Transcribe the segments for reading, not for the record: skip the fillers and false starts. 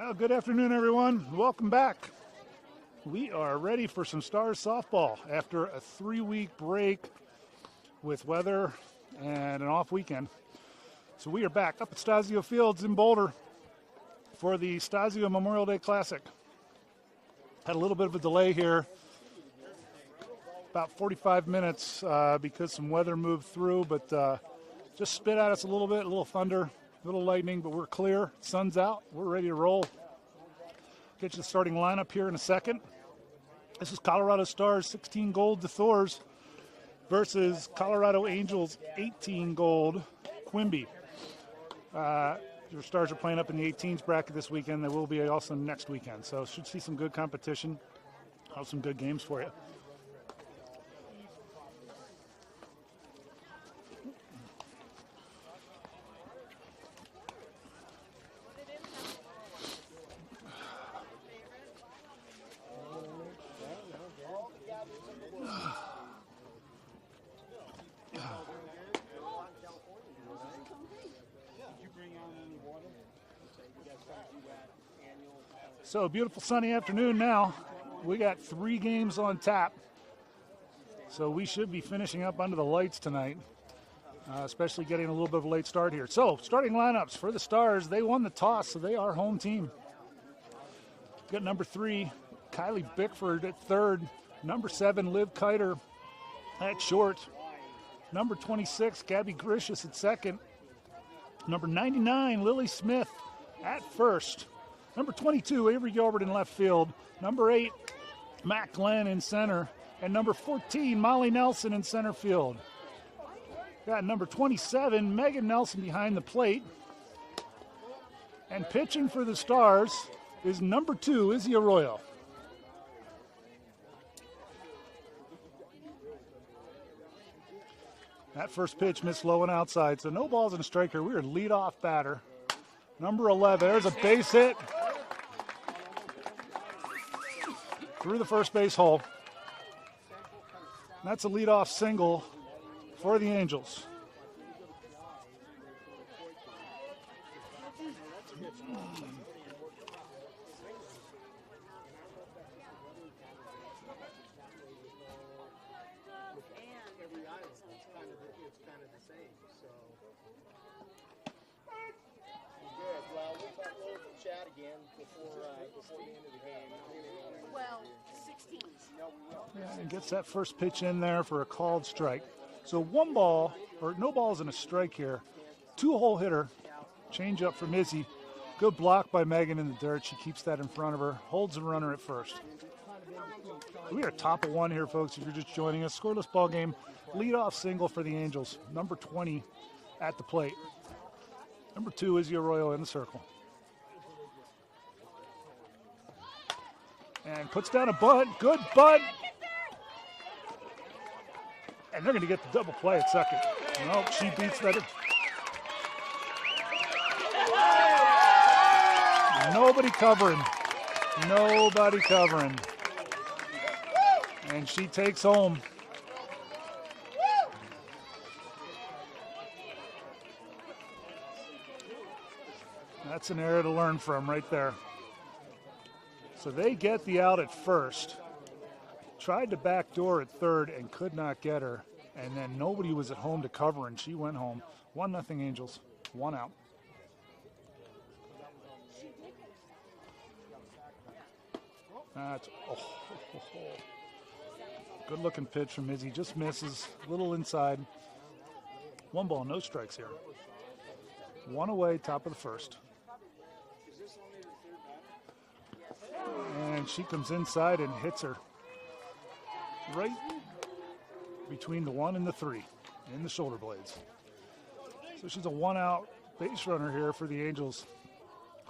Well, good afternoon, everyone. Welcome back. We are ready for some Stars softball after a 3-week break with weather and an off weekend. So we are back up at Stasio Fields in Boulder for the Stasio Memorial Day Classic. Had a little bit of a delay here, about 45 minutes because some weather moved through, but just spit at us a little thunder, a little lightning, but we're clear. Sun's out. We're ready to roll. Get you the starting lineup here in a second. This is Colorado Stars 16 Gold-deThouars versus Colorado Angels 18 Gold Quimby. Your Stars are playing up in the 18s bracket this weekend. They will be also next weekend. So should see some good competition. Have some good games for you. So, beautiful sunny afternoon now. We got 3 games on tap. So we should be finishing up under the lights tonight, especially getting a little bit of a late start here. So, starting lineups for the Stars. They won the toss, so they are home team. Got number 3, Kylie Bickford at third. Number 7, Liv Kiter at short. Number 26, Gabby Gricius at second. Number 99, Lily Smith at first. Number 22, Avery Gilbert in left field. Number 8, Matt Glenn in center. And number 14, Molly Nelson in center field. Got number 27, Megan Nelson behind the plate. And pitching for the Stars is number 2, Izzy Arroyo. That first pitch missed low and outside, so no balls and a strike here. We're leadoff batter. Number 11, there's a base hit through the first base hole. That's a leadoff single for the Angels. And gets that first pitch in there for a called strike. So one ball, or no balls and a strike here. 2-hole hitter, change up from Izzy. Good block by Megan in the dirt. She keeps that in front of her, holds the runner at first. We are top of 1 here, folks, if you're just joining us. Scoreless ball game, leadoff single for the Angels. Number 20 at the plate. Number 2, Izzy Arroyo in the circle. And puts down a bunt. Good bunt. And they're going to get the double play at second. No, she beats that. Nobody covering. Nobody covering. And she takes home. That's an area to learn from right there. So they get the out at first. Tried to backdoor at third and could not get her. And then nobody was at home to cover, and she went home. 1-0 Angels, 1 out. Good looking pitch from Izzy, just misses, little inside. 1 ball, no strikes here. 1 away, top of the first. And she comes inside and hits her right between the 1 and the 3 in the shoulder blades. So she's a 1-out base runner here for the Angels.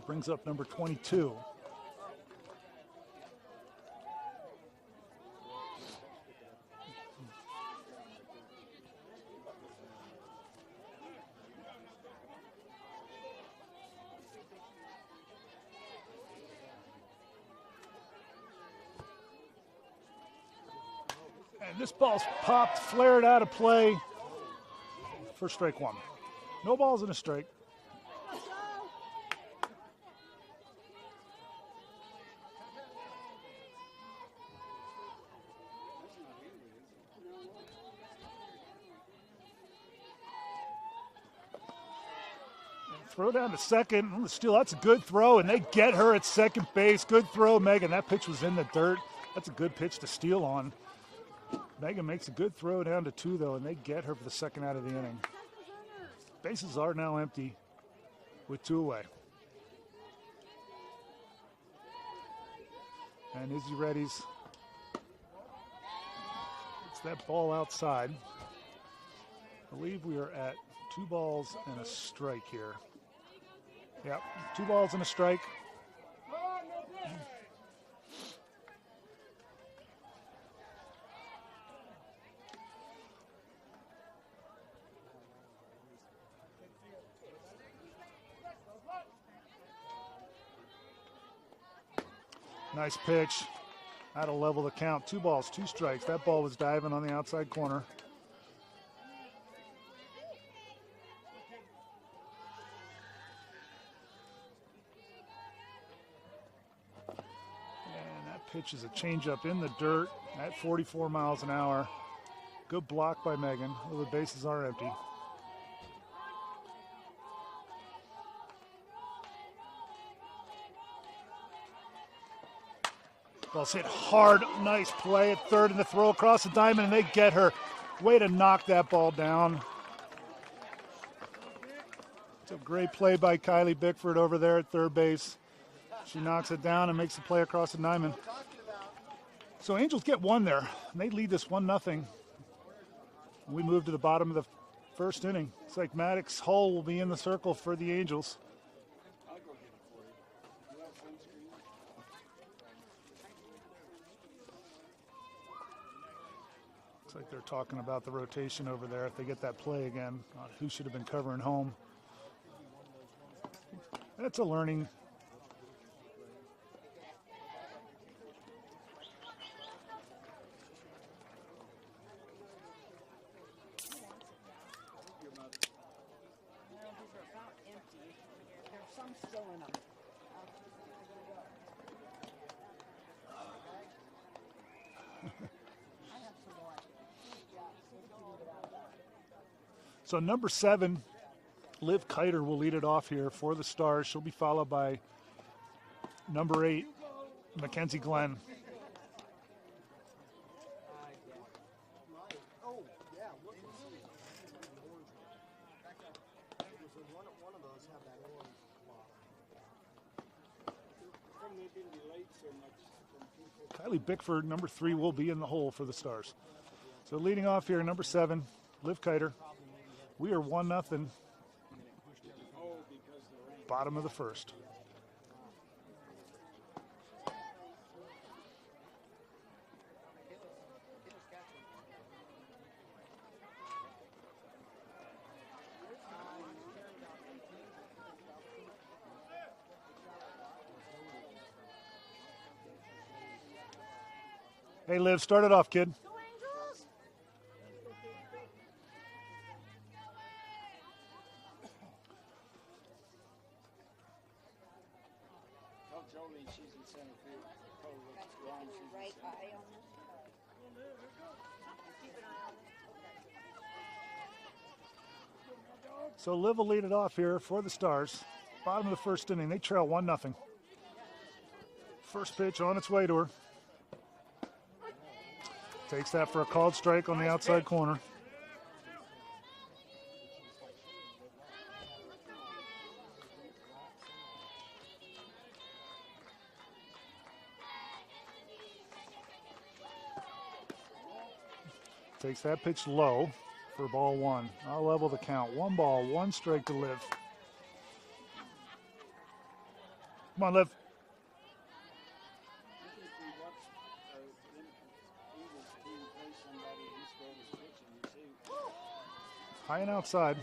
Brings up number 22. This ball's popped, flared out of play for strike one. No balls and a strike. Throw down to second. On the steal. That's a good throw, and they get her at second base. Good throw, Megan. That pitch was in the dirt. That's a good pitch to steal on. Megan makes a good throw down to 2, though, and they get her for the second out of the inning. Bases are now empty with 2 away. And Izzy Reddy's gets that ball outside. I believe we are at 2 balls and a strike here. Yep, 2 balls and a strike. Nice pitch. That'll level the count. 2 balls, 2 strikes. That ball was diving on the outside corner. Pitch is a changeup in the dirt at 44 miles an hour. Good block by Megan. Well, the bases are empty. Ball's hit hard. Nice play at third and the throw across the diamond, and they get her. Way to knock that ball down. It's a great play by Kylie Bickford over there at third base. She knocks it down and makes the play across the diamond. So Angels get 1 there. And they lead this 1-0. We move to the bottom of the first inning. It's like Maddox Hull will be in the circle for the Angels. Looks like they're talking about the rotation over there. If they get that play again, who should have been covering home. That's a learning. So number 7, Liv Kiter will lead it off here for the Stars. She'll be followed by number 8, Mackenzie Glenn. Kylie Bickford, number 3, will be in the hole for the Stars. So leading off here, number 7, Liv Kiter. We are 1-0. Bottom of the first. Hey, Liv, start it off, kid. So Liv will lead it off here for the Stars. Bottom of the first inning. They trail 1-0. First pitch on its way to her. Takes that for a called strike on the outside corner. Takes that pitch low for ball 1. I'll level the count. 1 ball, 1 strike to Liv. Come on, Liv. High and outside.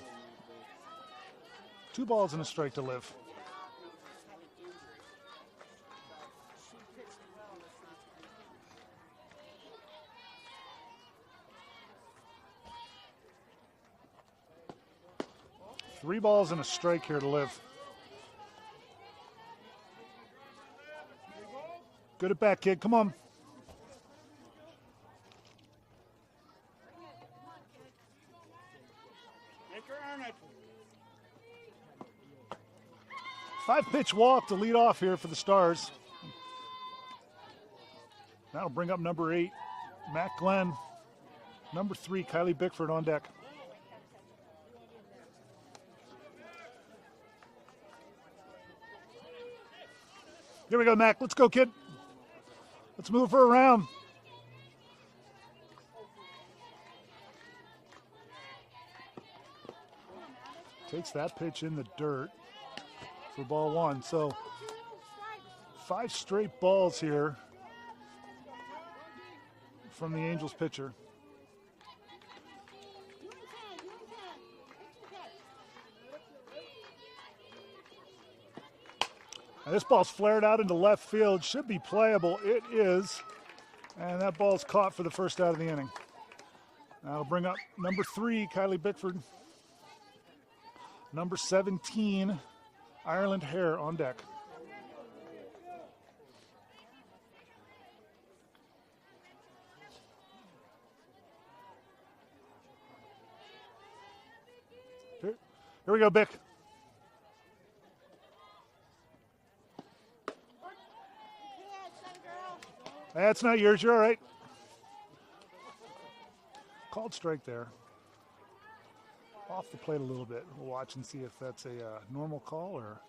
2 balls and a strike to Liv. 3 balls and a strike here to Liv. Good at bat, kid. Come on. Five-pitch walk to lead off here for the Stars. That'll bring up number 8, Matt Glenn. Number 3, Kylie Bickford on deck. Here we go, Mac. Let's go, kid. Let's move her around. Takes that pitch in the dirt for ball 1. So 5 straight balls here from the Angels pitcher. Now this ball's flared out into left field. Should be playable. It is. And that ball's caught for the first out of the inning. That'll bring up number 3, Kylie Bickford. Number 17, Ireland Hare on deck. Here we go, Bick. That's not yours. You're all right. Called strike there. Off the plate a little bit. We'll watch and see if that's a normal call or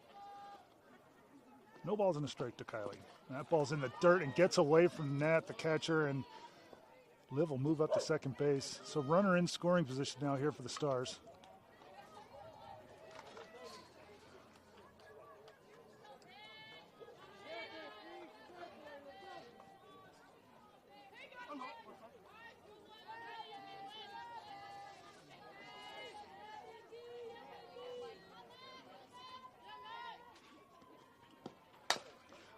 no balls and a strike to Kylie. That ball's in the dirt and gets away from Nat, the catcher, and Liv will move up to second base. So runner in scoring position now here for the Stars.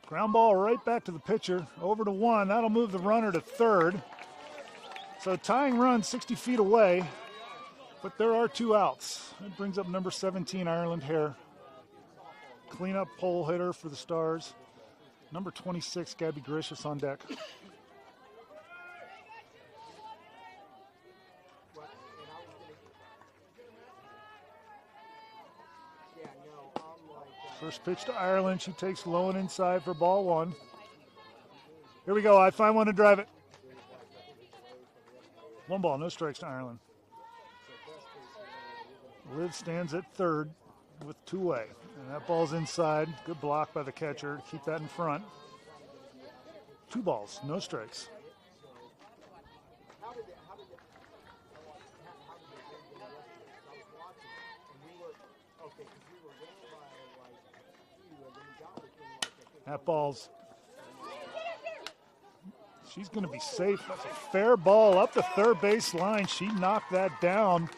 Ground ball right back to the pitcher, over to 1. That'll move the runner to third. So tying run 60 feet away, but there are 2 outs. That brings up number 17, Ireland Hare. Cleanup pole hitter for the Stars. Number 26, Gabby Gricius on deck. First pitch to Ireland. She takes low and inside for ball 1. Here we go. I find one to drive it. 1 ball, no strikes to Ireland. Liv stands at third with 2 away. And that ball's inside. Good block by the catcher to keep that in front. 2 balls, no strikes. That ball's, she's going to be safe. That's a fair ball up the third base line. She knocked that down.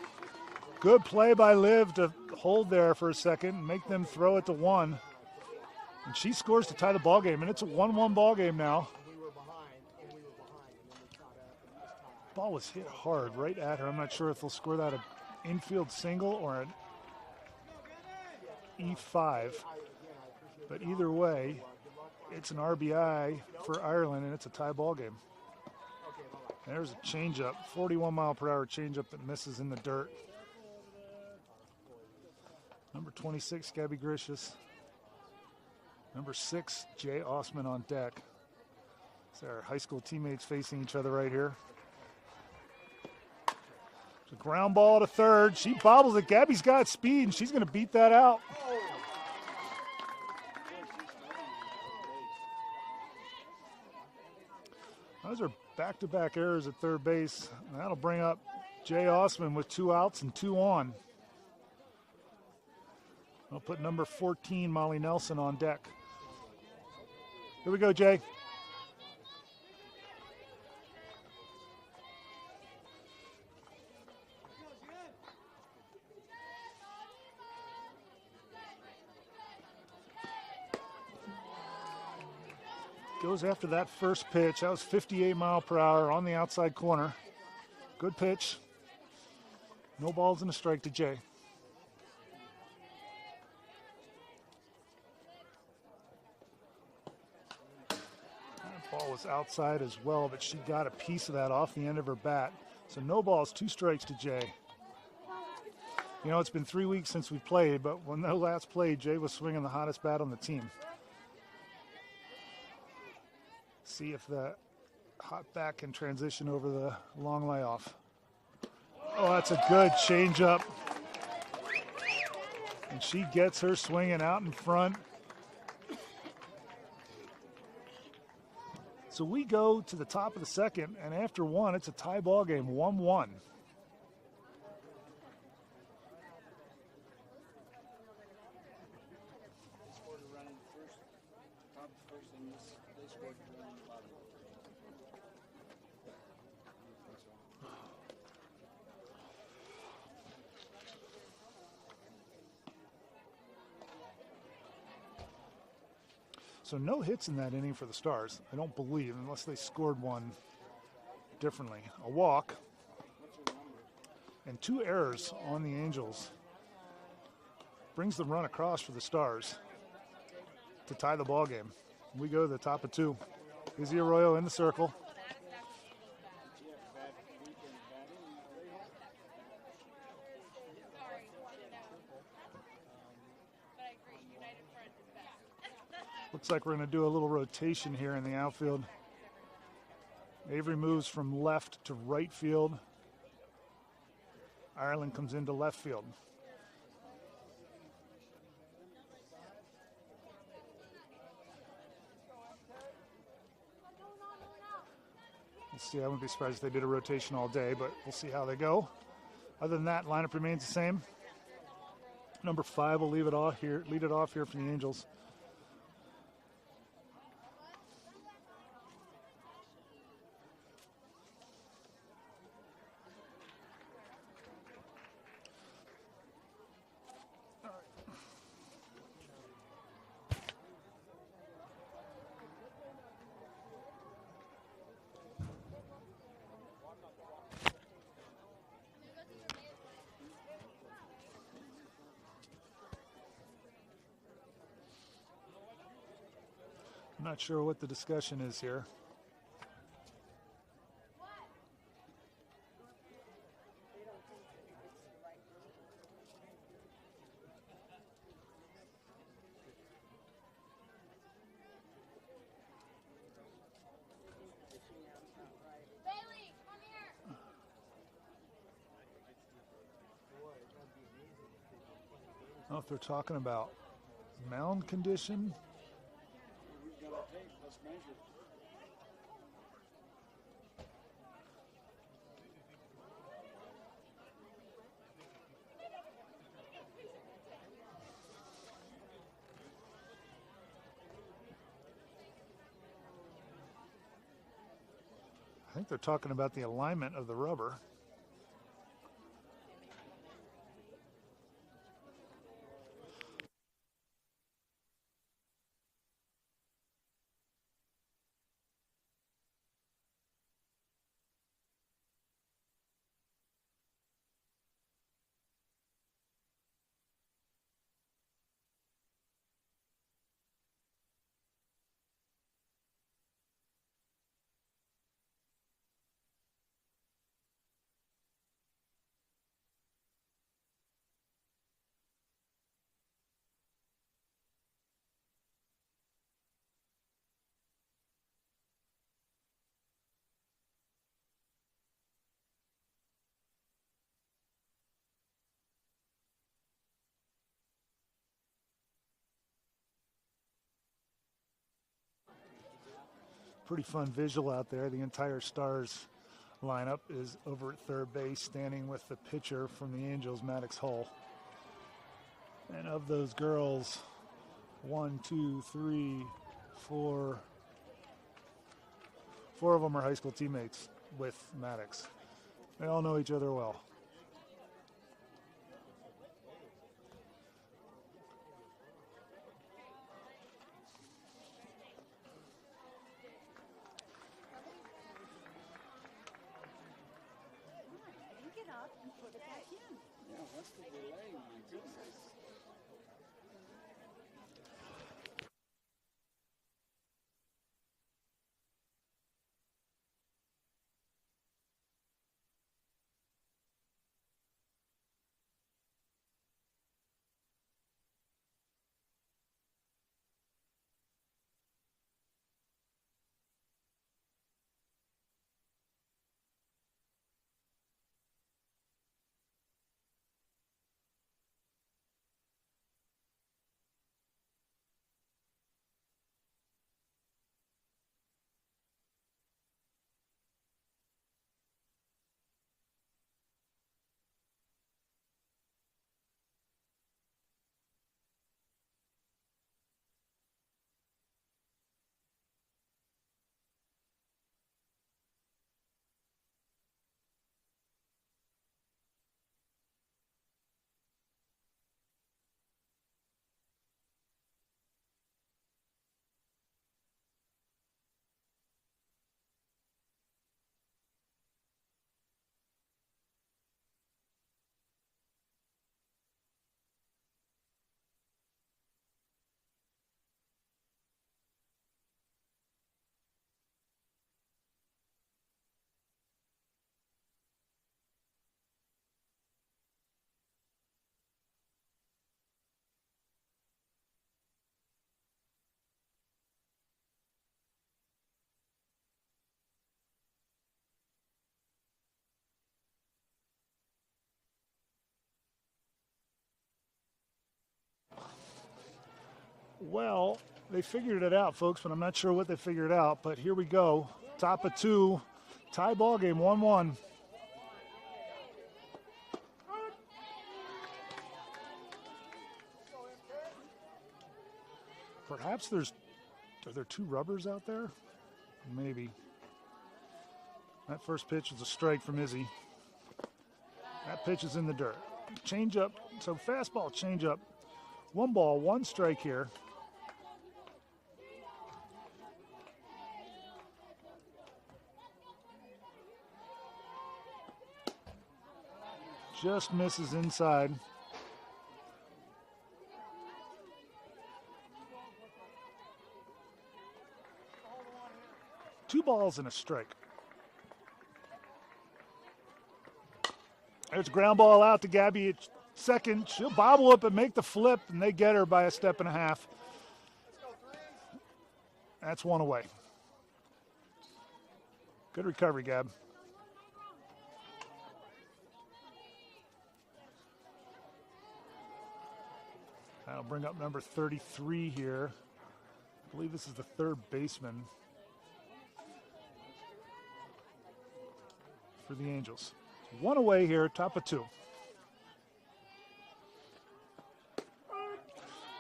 Good play by Liv to hold there for a second and make them throw it to 1. And she scores to tie the ball game, and it's a 1-1 ball game now. Ball was hit hard right at her. I'm not sure if they'll score that an infield single or an E5. But either way, it's an RBI for Ireland, and it's a tie ball game. There's a changeup, 41-mile-per-hour changeup that misses in the dirt. Number 26, Gabby Gricius. Number 6, Jay Osman on deck. It's our high school teammates facing each other right here. It's a ground ball to third. She bobbles it. Gabby's got speed, and she's going to beat that out. Those are back-to-back errors at third base. And that'll bring up Jay Osman with 2 outs and 2 on. I'll put number 14, Molly Nelson, on deck. Here we go, Jay. Goes after that first pitch. That was 58-mile-per-hour on the outside corner. Good pitch. No balls and a strike to Jay. was outside as well, but she got a piece of that off the end of her bat. So no balls, 2 strikes to Jay. You know, it's been 3 weeks since we played, but when they last played, Jay was swinging the hottest bat on the team. See if the hot bat can transition over the long layoff. Oh, that's a good changeup. And she gets her swinging out in front. So we go to the top of the second, and after 1, it's a tie ball game, 1-1. So no hits in that inning for the Stars, I don't believe, unless they scored one differently. A walk and 2 errors on the Angels. Brings the run across for the Stars to tie the ball game. We go to the top of 2. Izzy Arroyo in the circle. Looks like we're going to do a little rotation here in the outfield. Avery moves from left to right field. Ireland comes into left field. Let's see, I wouldn't be surprised if they did a rotation all day, but we'll see how they go. Other than that, lineup remains the same. Number 5 will lead it off here for the Angels. I'm not sure what the discussion is here. I don't know if they're talking about mound condition. I think they're talking about the alignment of the rubber. Pretty fun visual out there. The entire Stars lineup is over at third base, standing with the pitcher from the Angels, Maddox Hull. And of those girls, 1, 2, 3, 4. 4 of them are high school teammates with Maddox. They all know each other well. Well, they figured it out, folks, but I'm not sure what they figured out. But here we go. Top of 2. Tie ball game, 1-1. Perhaps are there 2 rubbers out there? Maybe. That first pitch is a strike from Izzy. That pitch is in the dirt. Change up, so fastball, change up. 1 ball, 1 strike here. Just misses inside. Two balls and a strike. There's a ground ball out to Gabby at second. She'll bobble up and make the flip, and they get her by a step and a half. That's 1 away. Good recovery, Gab. That'll bring up number 33 here. I believe this is the third baseman for the Angels. 1 away here, top of 2.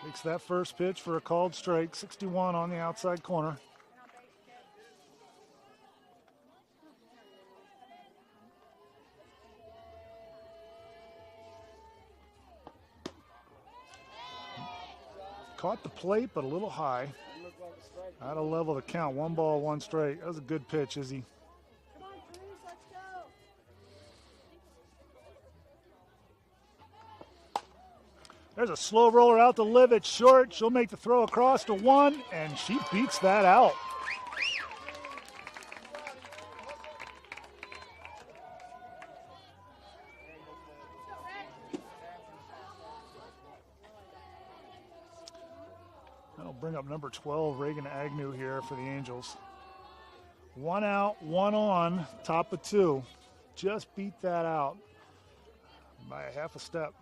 Takes that first pitch for a called strike, 61 on the outside corner. Caught the plate, but a little high. Out of level to count. 1 ball, 1 strike. That was a good pitch, Izzy. Come on, Cruz, let's go. There's a slow roller out to Liv. It's short. She'll make the throw across to 1, and she beats that out. That'll bring up number 12, Reagan Agnew here for the Angels. 1 out, 1 on, top of 2. Just beat that out by a half a step.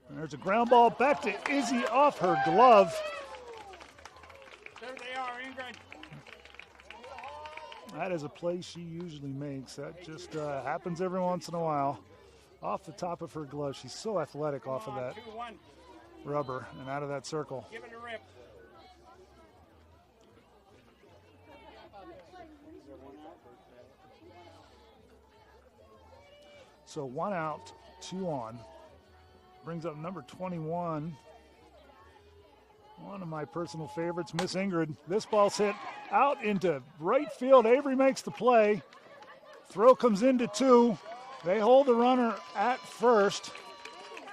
And there's a ground ball back to Izzy off her glove. There they are, Ingrid. That is a play she usually makes. That just happens every once in a while. Off the top of her glove. She's so athletic off of that 2-1. rubber and out of that circle. Give it a rip. So 1 out, 2 on. Brings up number 21. One of my personal favorites, Miss Ingrid. This ball's hit out into right field. Avery makes the play. Throw comes into 2. They hold the runner at first,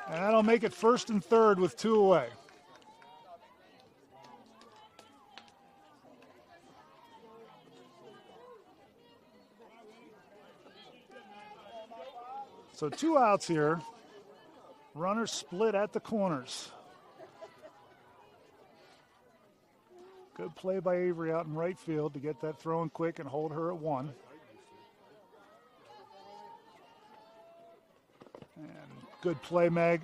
and that'll make it 1st and 3rd with 2 away. So 2 outs here. Runners split at the corners. Good play by Avery out in right field to get that throw in quick and hold her at 1. And good play, Meg.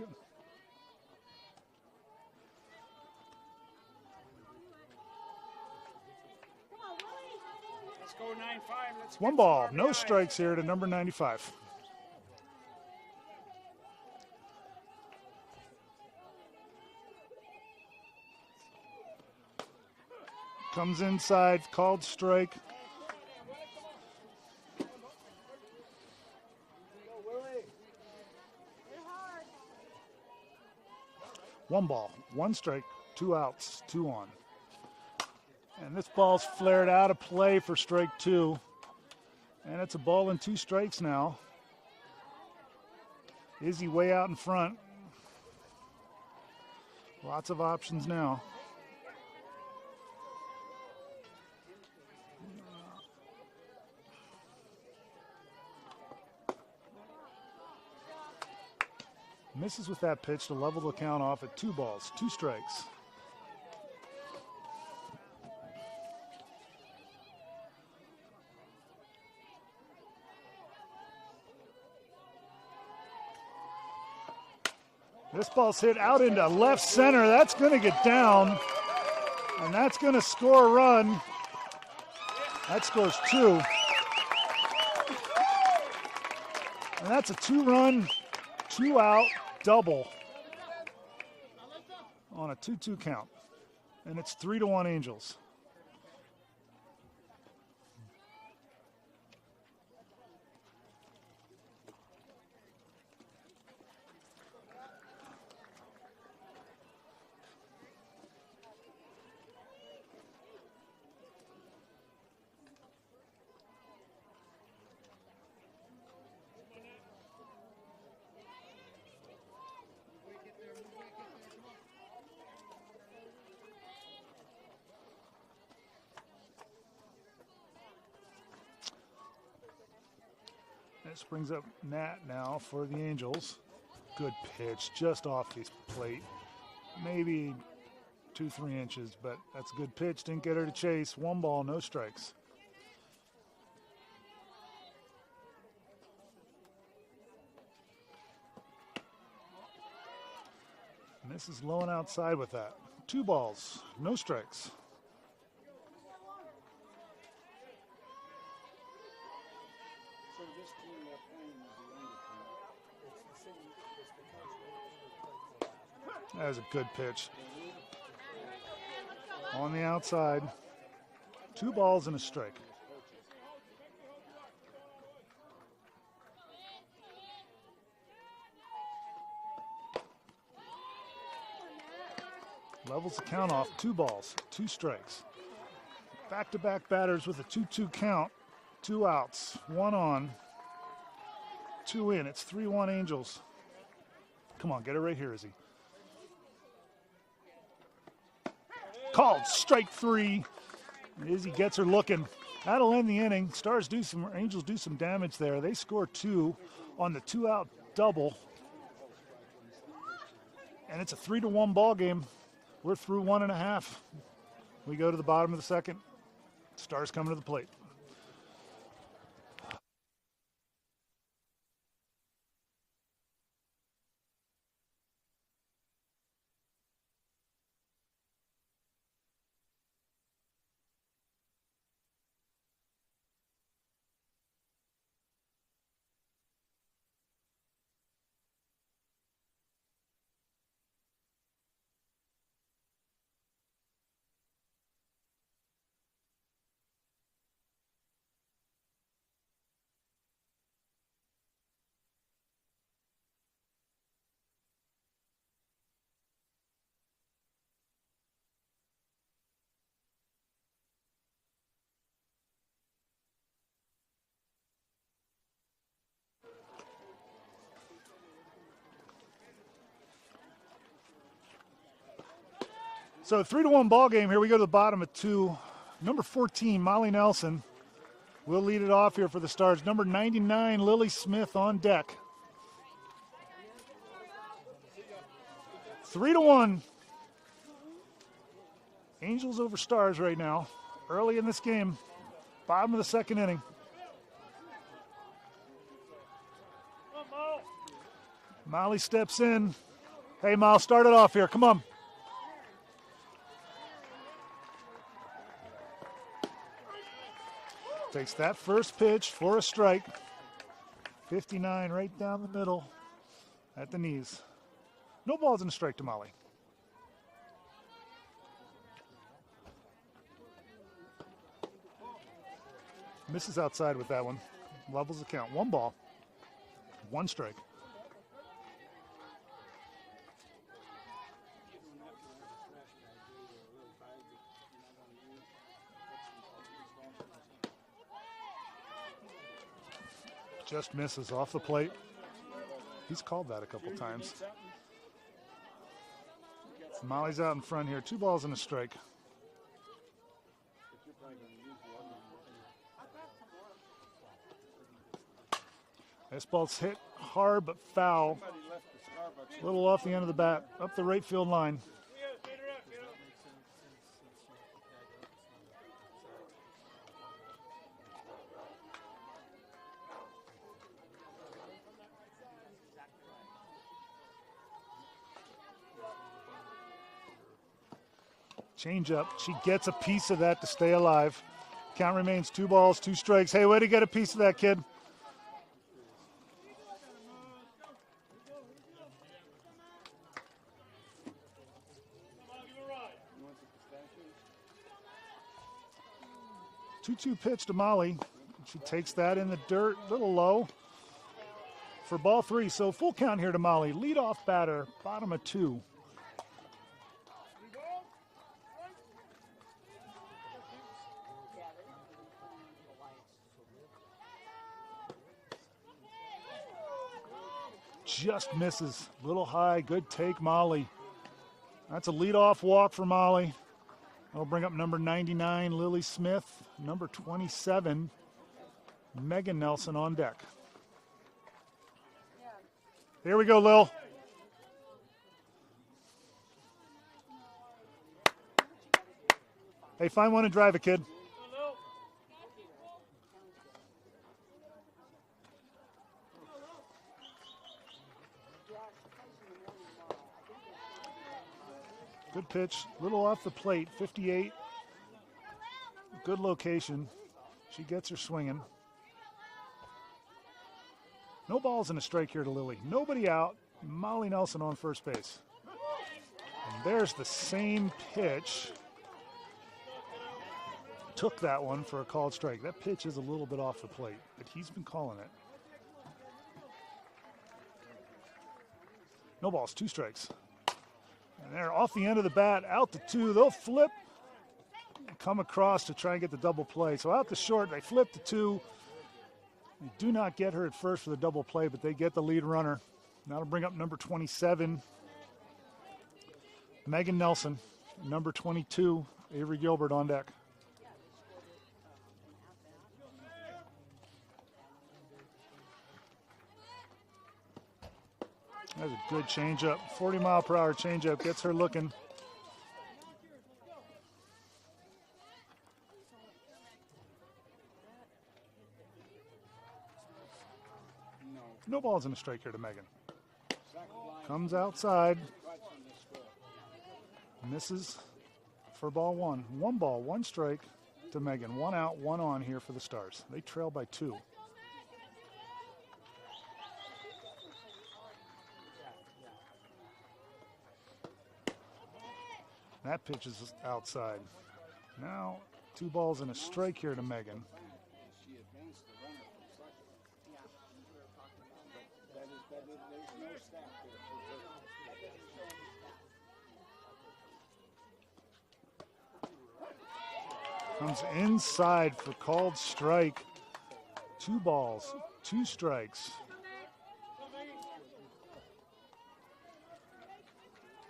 Let's go 9-5. Let's 1 ball, no strikes here to number 95. Comes inside, called strike. One ball, 1 strike, 2 outs, 2 on. And this ball's flared out of play for strike 2. And it's a ball and 2 strikes now. Izzy way out in front. Lots of options now. Misses with that pitch to level the count off at 2 balls, 2 strikes. This ball's hit out into left center. That's going to get down, and that's going to score a run. That scores 2. And that's a 2-run, 2-out double on a 2-2 count. And it's 3-1 Angels. This brings up Nat now for the Angels. Good pitch, just off the plate. Maybe 2-3 inches, but that's a good pitch. Didn't get her to chase. 1 ball, no strikes. And this is low and outside with that. 2 balls, no strikes. That was a good pitch. On the outside. 2 balls and a strike. Levels the count off. 2 balls, 2 strikes. Back-to-back batters with a 2-2 count. 2 outs, 1 on, 2 in. It's 3-1 Angels. Come on, get it right here, Izzy. Called strike 3. Izzy gets her looking. That'll end the inning. Angels do some damage there. They score 2 on the 2-out double. And it's a 3-1 ball game. We're through 1.5. We go to the bottom of the second. Stars coming to the plate. So 3-1 ball game here. We go to the bottom of 2. Number 14, Molly Nelson, will lead it off here for the Stars. Number 99, Lily Smith on deck. 3-1. Angels over Stars right now. Early in this game. Bottom of the second inning. Molly steps in. Hey, Molly, start it off here. Come on. Takes that first pitch for a strike. 59 right down the middle at the knees. No balls and a strike to Molly. Misses outside with that one. Levels the count. 1 ball, 1 strike. Just misses off the plate. He's called that a couple times. Molly's out in front here. 2 balls and a strike. This ball's hit hard but foul. A little off the end of the bat, up the right field line. Change up. She gets a piece of that to stay alive. Count remains 2 balls, 2 strikes. Hey, way to get a piece of that, kid. Two-two pitch to Molly. She takes that in the dirt, a little low for ball 3. So full count here to Molly. Leadoff batter, bottom of 2. Just misses. Little high. Good take, Molly. That's a leadoff walk for Molly. That'll bring up number 99, Lily Smith. Number 27, Megan Nelson on deck. Here we go, Lil. Hey, find one and drive it, kid. Good pitch, little off the plate, 58. Good location. She gets her swinging. No balls and a strike here to Lily. Nobody out. Molly Nelson on first base. And there's the same pitch. Took that one for a called strike. That pitch is a little bit off the plate, but he's been calling it. No balls, 2 strikes. And they're off the end of the bat, out to 2. They'll flip and come across to try and get the double play. So out to short, they flip to 2. They do not get her at first for the double play, but they get the lead runner. That'll bring up number 27, Megan Nelson. Number 22, Avery Gilbert on deck. That's a good changeup. 40-mile-per-hour changeup gets her looking. No balls in a strike here to Megan. Comes outside. Misses for ball 1. 1 ball, 1 strike to Megan. 1 out, 1 on here for the Stars. They trail by 2. That pitch is outside. Now 2 balls and a strike here to Megan. Comes inside for called strike. 2 balls, 2 strikes.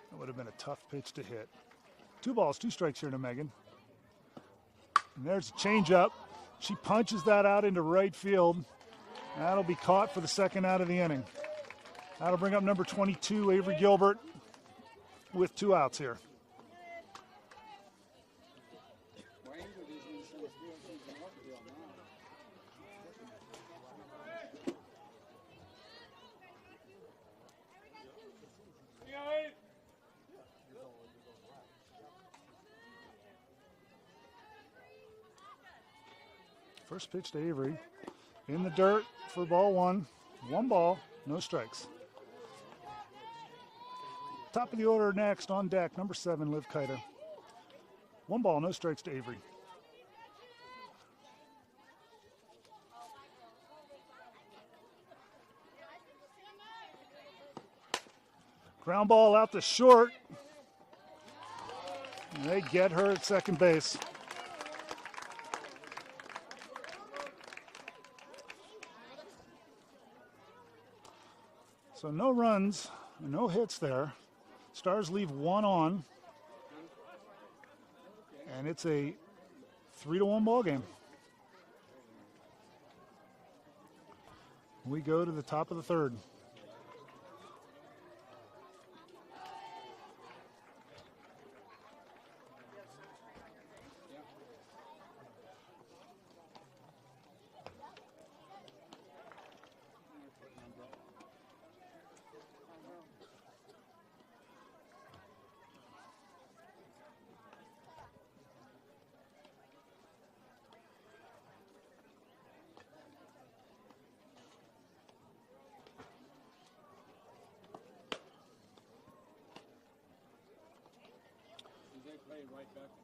That would have been a tough pitch to hit. 2 balls, 2 strikes here to Megan. And there's a changeup. She punches that out into right field. That'll be caught for the second out of the inning. That'll bring up number 22, Avery Gilbert, with 2 outs here. First pitch to Avery. In the dirt for ball 1. 1 ball, no strikes. Top of the order next on deck, number 7, Liv Kiter. 1 ball, no strikes to Avery. Ground ball out to short. And they get her at second base. So no runs, no hits there. Stars leave 1 on. And it's a 3-1 ball game. We go to the top of the 3rd.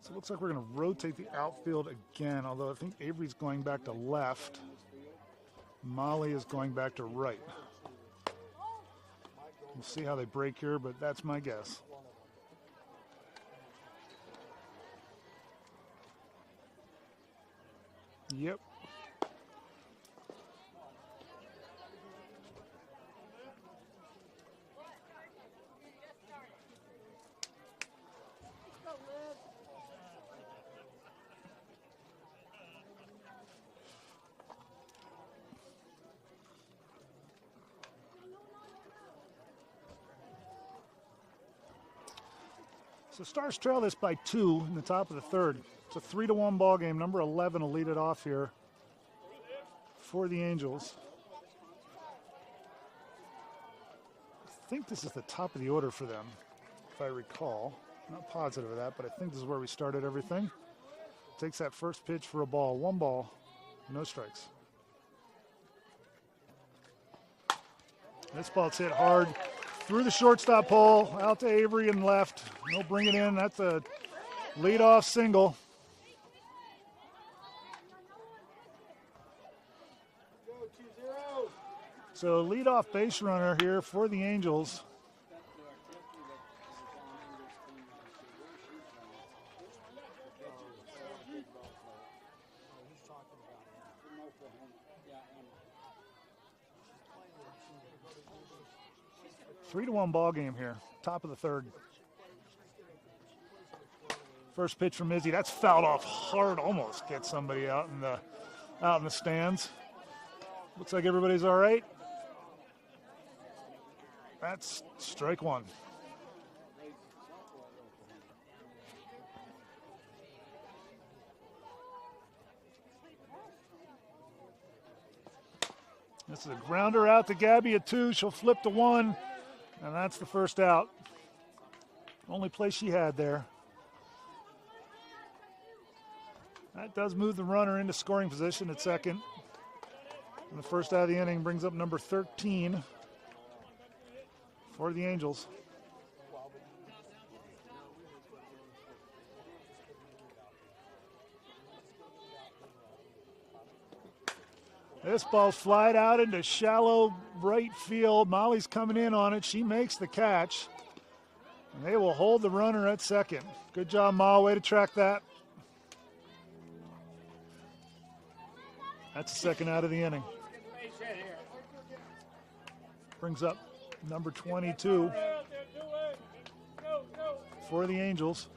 So it looks like we're going to rotate the outfield again, although I think Avery's going back to left. Molly is going back to right. We'll see how they break here, but that's my guess. Yep. So Stars trail this by 2 in the top of the third. It's a 3-1 ball game. Number 11 will lead it off here for the Angels. I think this is the top of the order for them, if I recall. Not positive of that, but I think this is where we started everything. Takes that first pitch for a ball. 1 ball, no strikes. This ball's hit hard through the shortstop pole, out to Avery and left. No bring it in. That's a leadoff single. So leadoff base runner here for the Angels. Three to 1 ball game here, top of the third. First pitch from Izzy, that's fouled off hard, almost gets somebody out in the stands. Looks like everybody's all right. That's strike 1. This is a grounder out to Gabby at 2. She'll flip to 1. And that's the first out. Only play she had there. That does move the runner into scoring position at second. And the first out of the inning brings up number 13 for the Angels. This ball's flied out into shallow right field. Molly's coming in on it. She makes the catch. And they will hold the runner at second. Good job, Molly. Way to track that. That's the second out of the inning. Brings up number 22 for the Angels.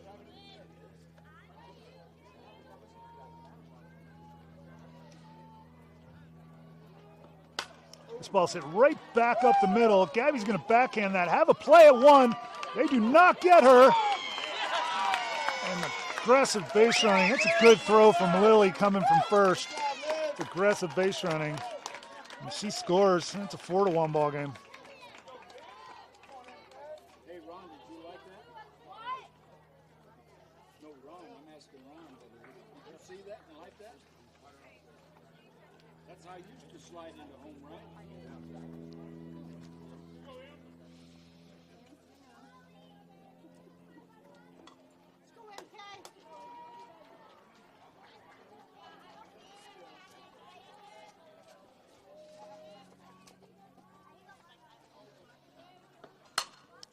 This ball's hit right back up the middle. Gabby's going to backhand that. Have a play at 1. They do not get her. And aggressive base running. That's a good throw from Lily coming from first. It's aggressive base running. And she scores. It's a 4-1 ball game. Hey, Ron, did you like that? No, Ron, I'm asking Ron. Did you see that and like that? That's how you used to slide into home run.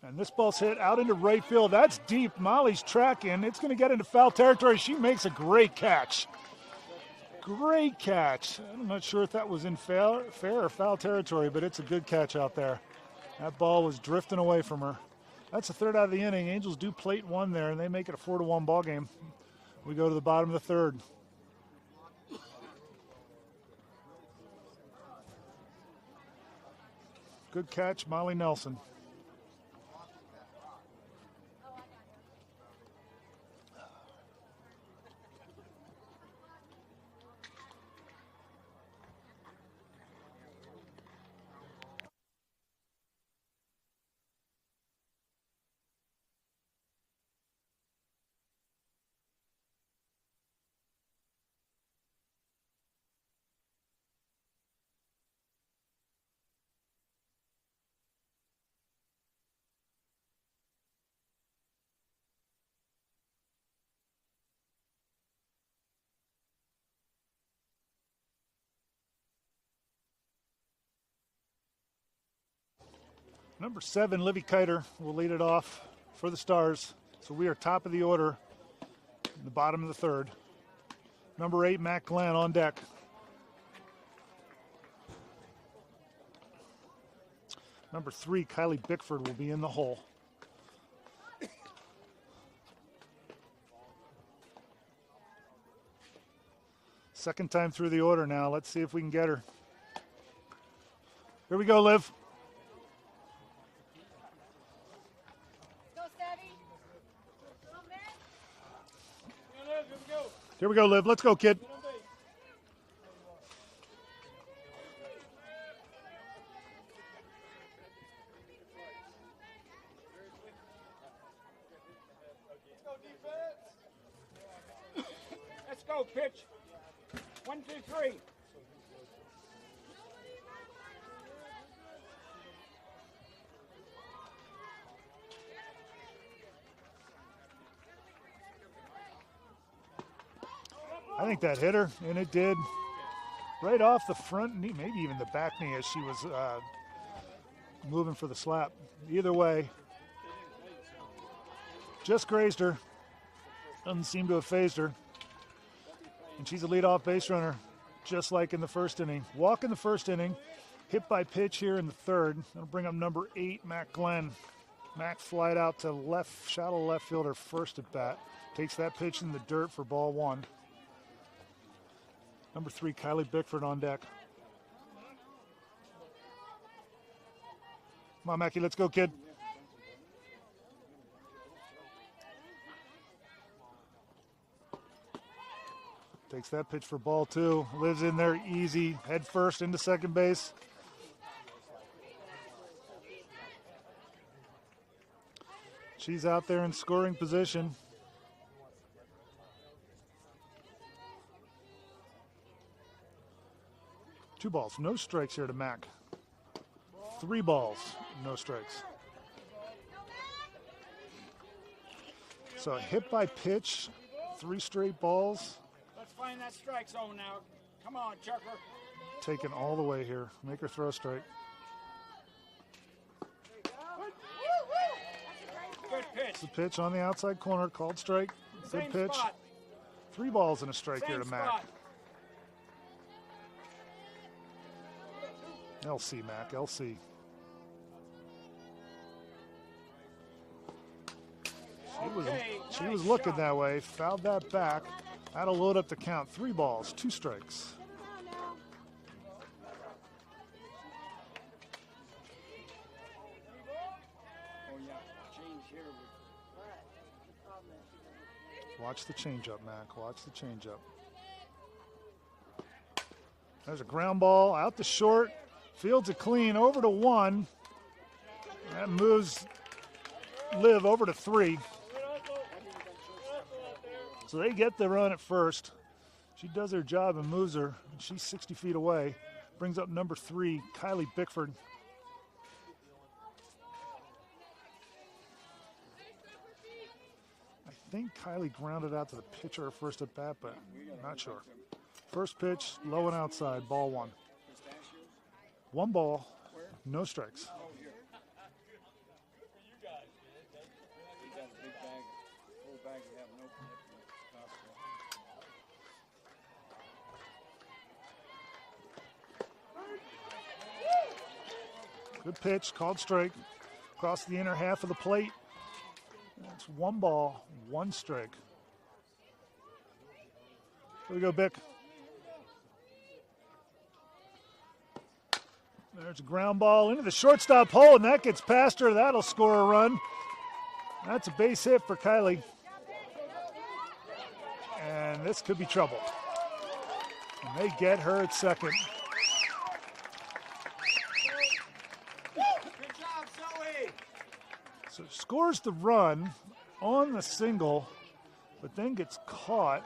And this ball's hit out into right field. That's deep. Molly's tracking. It's going to get into foul territory. She makes a great catch. Great catch. I'm not sure if that was in fair or foul territory, but it's a good catch out there. That ball was drifting away from her. That's the third out of the inning. Angels do plate 1 there, and they make it a 4-1 ball game. We go to the bottom of the third. Good catch, Molly Nelson. Number 7, Livy Kiter, will lead it off for the Stars. So we are top of the order in the bottom of the third. Number 8, Matt Glenn on deck. Number 3, Kylie Bickford, will be in the hole. Second time through the order now. Let's see if we can get her. Here we go, Liv. Go, steady. Come in. Here we go, Liv. Let's go, kid. Let's go, pitch. 1, 2, 3. I think that hit her, and it did. Right off the front knee, maybe even the back knee as she was moving for the slap. Either way, just grazed her. Doesn't seem to have phased her. And she's a leadoff base runner, just like in the first inning. Walk in the first inning, hit by pitch here in the third. That'll bring up number 8, Matt Glenn. Mac flied out to left, shallow left fielder first at bat. Takes that pitch in the dirt for ball 1. Number 3, Kylie Bickford on deck. Come on, Mackie, let's go, kid. Takes that pitch for ball 2. Lives in there easy, head first into second base. She's out there in scoring position. Two balls, no strikes here to Mac. 3 balls, no strikes. So a hit by pitch, 3 straight balls. Let's find that strike zone now. Come on, Chucker. Taken all the way here. Make her throw strike. Good pitch. It's a pitch on the outside corner, called strike. Good Same pitch. spot. 3 balls and a strike Same here to Mac. spot. LC, Mac, LC. She was nice looking shot. that way, fouled that back. That'll load up the count. 3 balls, 2 strikes. Oh, yeah. Change here. Watch the changeup, Mac. Watch the changeup. There's a ground ball out to short. Fields it clean over to 1. That moves Liv over to 3. So they get the run at first. She does her job and moves her. She's 60 feet away. Brings up number 3, Kylie Bickford. I think Kylie grounded out to the pitcher her first at bat, but not sure. First pitch, low and outside, ball 1. 1 ball, no strikes. You got a big bag, full bag you haven't opened yet. Good pitch, called strike. Across the inner half of the plate. That's 1 ball, 1 strike. Here we go, Bick. There's a ground ball into the shortstop hole, and that gets past her. That'll score a run. That's a base hit for Kylie. And this could be trouble. And they get her at second. Good job, Zoe. So scores the run on the single, but then gets caught,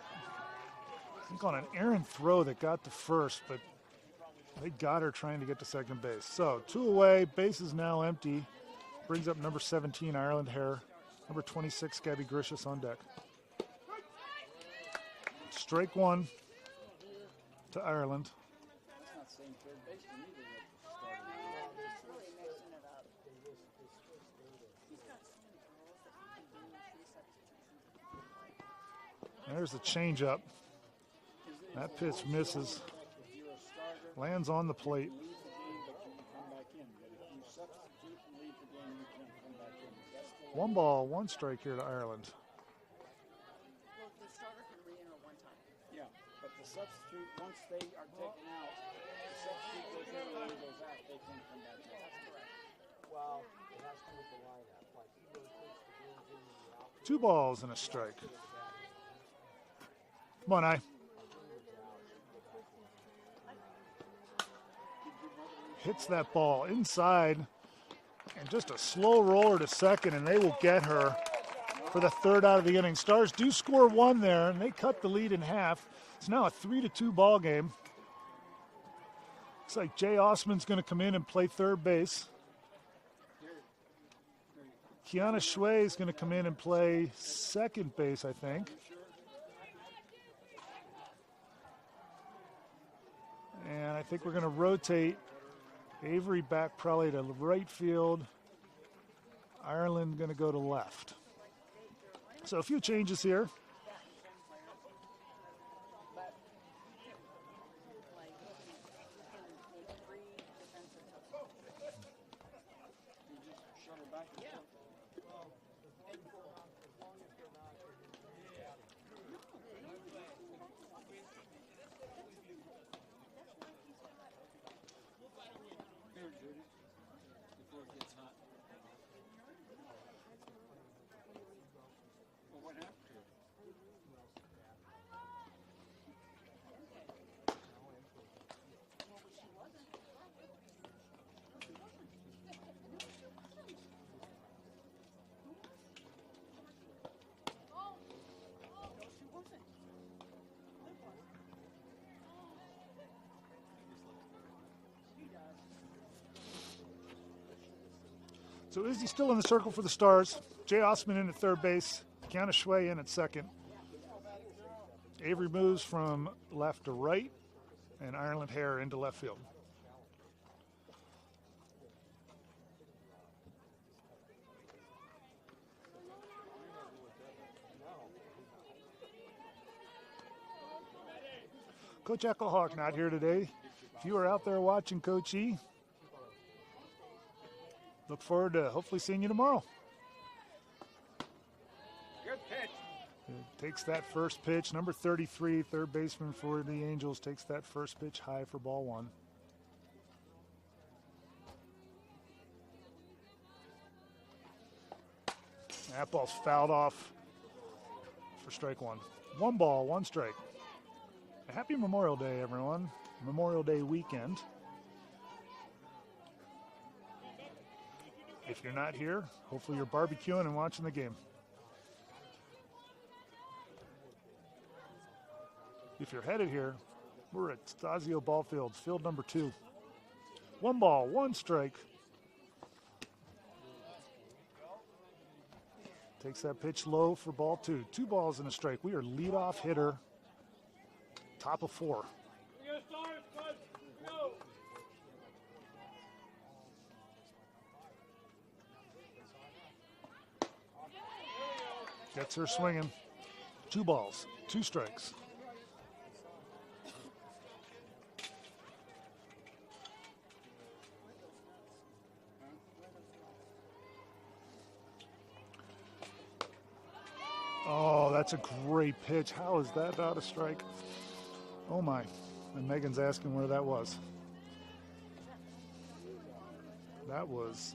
I think on an errant throw that got to first, but they got her trying to get to second base. So 2 away, base is now empty. Brings up number 17, Ireland Hare. Number 26, Gabby Gricius on deck. Strike 1 to Ireland. That's not saying third baseman either. There's the changeup. That pitch misses. Lands on the plate. One ball, one strike here to Ireland. Well, the starter can re-enter one time. Yeah, but the substitute, once they are taken out, the substitute goes in and one goes out, they can come back in. That's correct. Well, it has to do with the lineup. Like he rotates the games in and out. 2 balls and a strike. Come on, I. Hits that ball inside, and just a slow roller to second, and they will get her for the 3rd out of the inning. Stars do score 1 there, and they cut the lead in half. It's now a 3-2 ball game. Looks like Jay Osman's going to come in and play third base. Kiana Shui is going to come in and play second base, I think. And I think we're going to rotate Avery back probably to right field. Ireland going to go to left. So a few changes here. Before it gets hot. Well, what happened to it? So Izzy still in the circle for the Stars. Jay Osman in at third base. Kiana Shui in at second. Avery moves from left to right, and Ireland Hare into left field. Coach Eckelhawk not here today. If you are out there watching Coach E, look forward to hopefully seeing you tomorrow. Good pitch. Takes that first pitch. Number 33, third baseman for the Angels, takes that first pitch high for ball 1. That ball's fouled off for strike 1. 1 ball, 1 strike. A happy Memorial Day, everyone. Memorial Day weekend. If you're not here, hopefully you're barbecuing and watching the game. If you're headed here, we're at Stasio Ballfield, field number 2. 1 ball, 1 strike. Takes that pitch low for ball 2. 2 balls and a strike. We are leadoff hitter, top of 4. Gets her swinging. 2 balls, 2 strikes. Oh, that's a great pitch. How is that not a strike? Oh my. And Megan's asking where that was. That was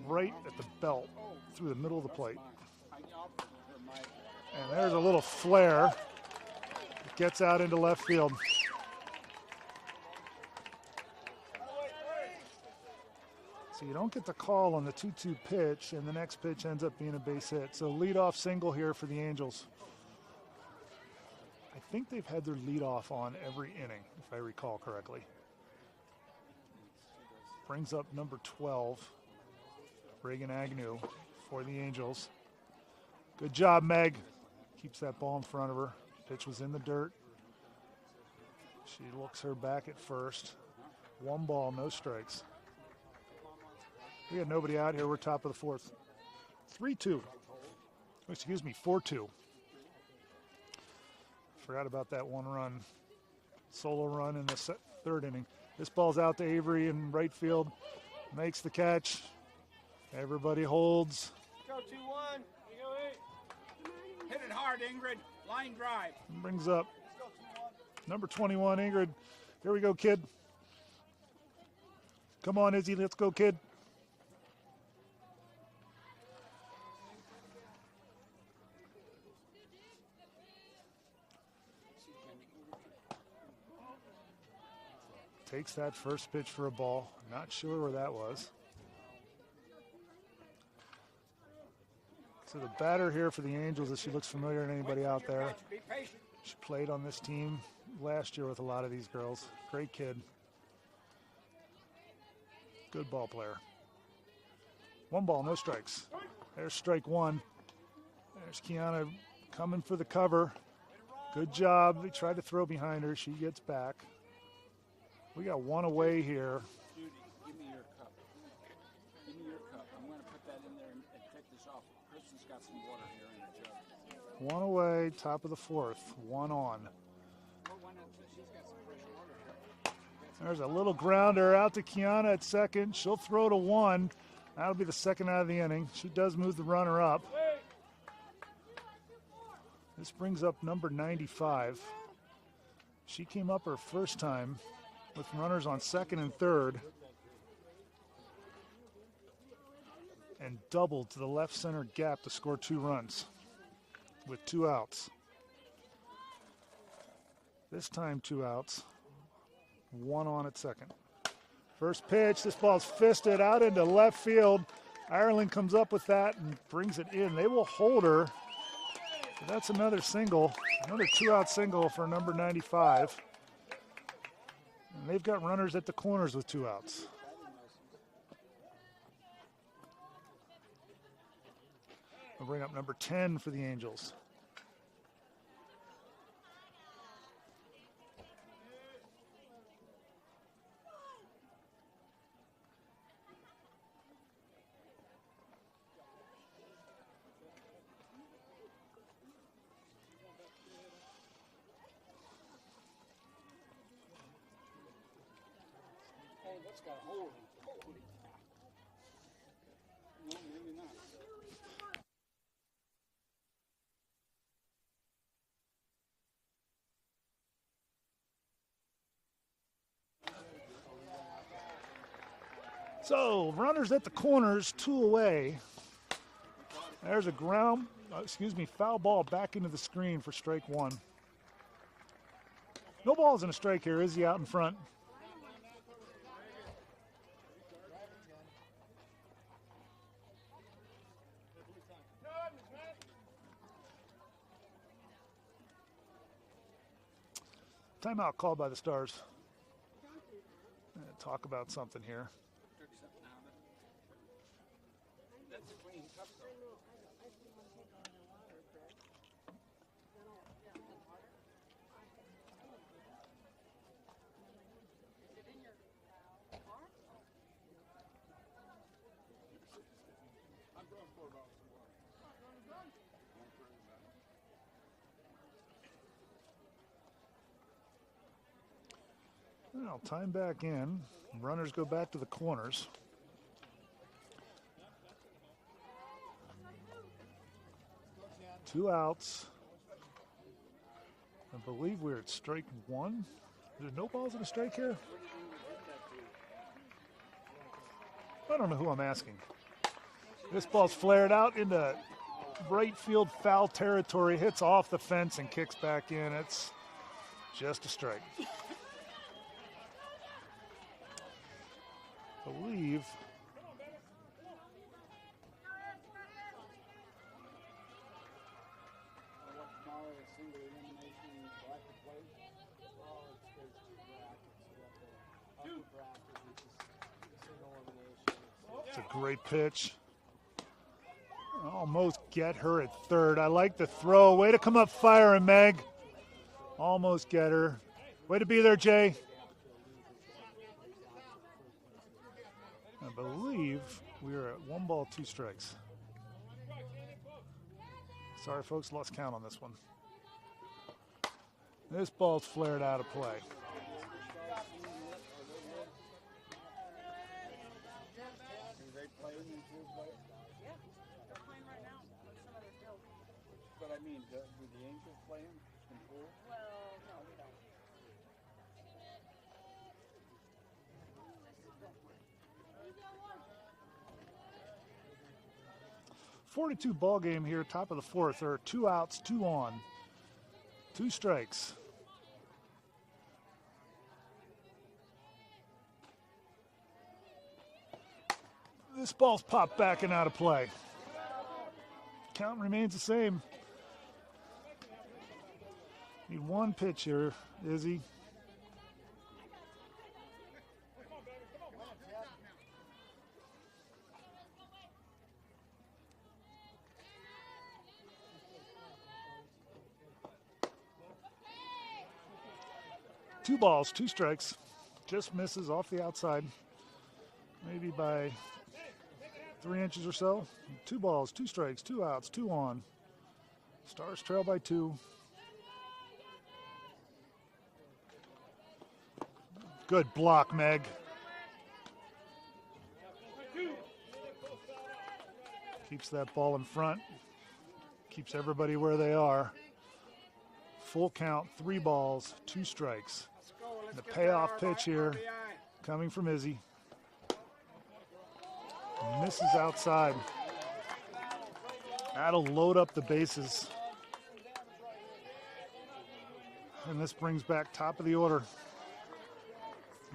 right at the belt through the middle of the plate. And there's a little flare. It gets out into left field. So you don't get the call on the 2-2 pitch, and the next pitch ends up being a base hit. So leadoff single here for the Angels. I think they've had their leadoff on every inning, if I recall correctly. Brings up number 12, Reagan Agnew for the Angels. Good job, Meg. Keeps that ball in front of her. Pitch was in the dirt. She looks her back at first. 1 ball, no strikes. We had nobody out here. We're top of the 4th. 3-2. Excuse me, 4-2. Forgot about that one run. Solo run in the third inning. This ball's out to Avery in right field. Makes the catch. Everybody holds. Go 2-1. Hit it hard, Ingrid. Line drive. Brings up number 21, Ingrid. Here we go, kid. Come on, Izzy. Let's go, kid. Takes that first pitch for a ball. Not sure where that was. So the batter here for the Angels, if she looks familiar to anybody out there. Be patient. She played on this team last year with a lot of these girls. Great kid. Good ball player. 1 ball, no strikes. There's strike 1. There's Kiana coming for the cover. Good job. They tried to throw behind her. She gets back. We got 1 away here. Judy, give me your cup. Give me your cup. I'm going to put that in there and take this off. Kristen's got some water here in her jug. 1 away, top of the 4th. 1 on. She's got some fresh water here. There's a little grounder out to Kiana at second. She'll throw to 1. That'll be the second out of the inning. She does move the runner up. This brings up number 95. She came up her first time with runners on second and third and doubled to the left center gap to score 2 runs with 2 outs. This time 2 outs, 1 on at second. First pitch, this ball's fisted out into left field. Ireland comes up with that and brings it in. They will hold her. That's another single, another 2-out single for number 95. And they've got runners at the corners with 2 outs. We'll bring up number 10 for the Angels. That's got a hole in it. Holy cow. No, maybe not. So, runners at the corners, 2 away. There's a foul ball back into the screen for strike 1. No balls in a strike here. Izzy out in front. Timeout called by the Stars. Talk about something here. Took something out of it. That's a clean cup, though. I'm throwing $4 of water. Well, time back in. Runners go back to the corners. Two outs. I believe we're at strike 1. There's no balls in a strike here? I don't know who I'm asking. This ball's flared out into right field foul territory, hits off the fence and kicks back in. It's just a strike. I believe it's a great pitch. Almost get her at third. I like the throw. Way to come up firing, Meg. Almost get her. Way to be there, Jay. I believe we are at 1 ball, 2 strikes. Sorry, folks, lost count on this one. This ball's flared out of play. Do they play in the field play? Yeah, they're playing right now on some other field. But I mean, do the Angels play him in pool? Well, no, we don't. 42 ball game here, top of the fourth. There are 2 outs, 2 on, 2 strikes. This ball's popped back and out of play. Count remains the same. Need 1 pitch here, Izzy. Two balls, 2 strikes. Just misses off the outside. Maybe by 3 inches or so. 2 balls, 2 strikes, 2 outs, 2 on. Stars trail by 2. Good block, Meg. Keeps that ball in front. Keeps everybody where they are. Full count, 3 balls, 2 strikes. The payoff pitch here coming from Izzy. Misses outside. That'll load up the bases. And this brings back top of the order.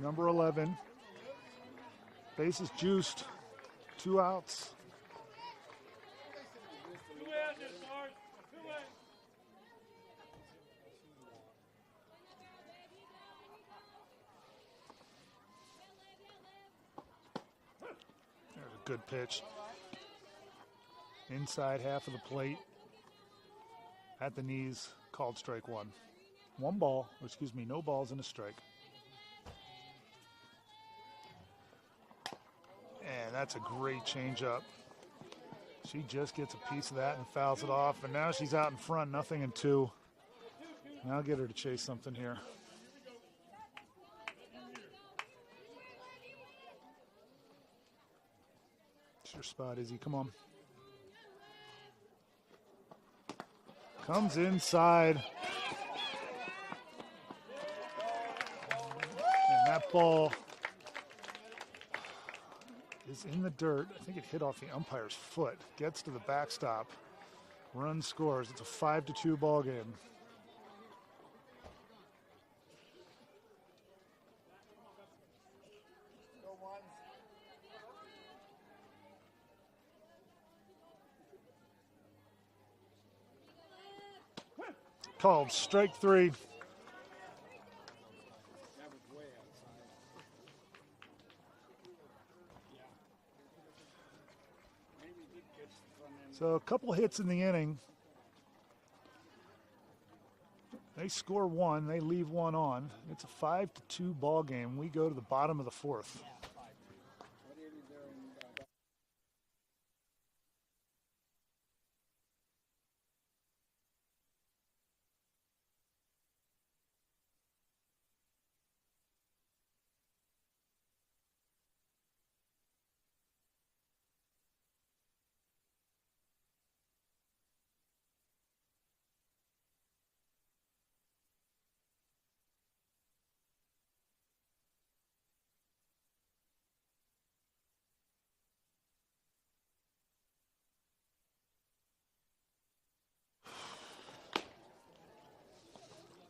Number 11. Bases juiced. 2 outs. There's a good pitch. Inside half of the plate. At the knees. Called strike 1. 1 ball, or excuse me, no balls and a strike. And that's a great changeup. She just gets a piece of that and fouls it off. And now she's out in front, 0-2. Now I'll get her to chase something here. It's your spot, Izzy. Come on. Comes inside. And that ball is in the dirt. I think it hit off the umpire's foot. Gets to the backstop. Run scores. It's a 5-2 ball game. Called strike 3. So a couple hits in the inning. They score 1. They leave 1 on. It's a 5-2 ball game. We go to the bottom of the 4th.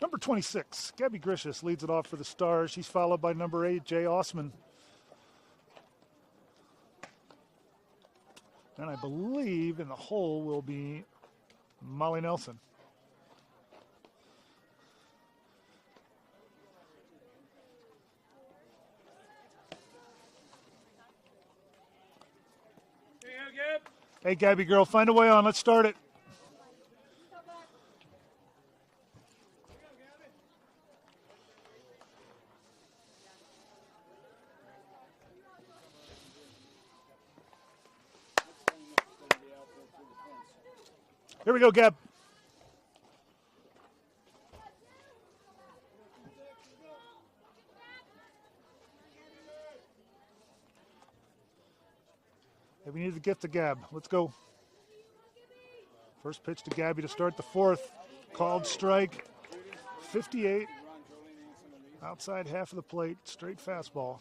Number 26, Gabby Grishis leads it off for the Stars. She's followed by number 8, Jay Osman. And I believe in the hole will be Molly Nelson. Hey, Gabby girl, find a way on. Let's start it. Here we go, Gab. We need the gift to Gab. Let's go. First pitch to Gabby to start the fourth. Called strike. 58. Outside half of the plate. Straight fastball.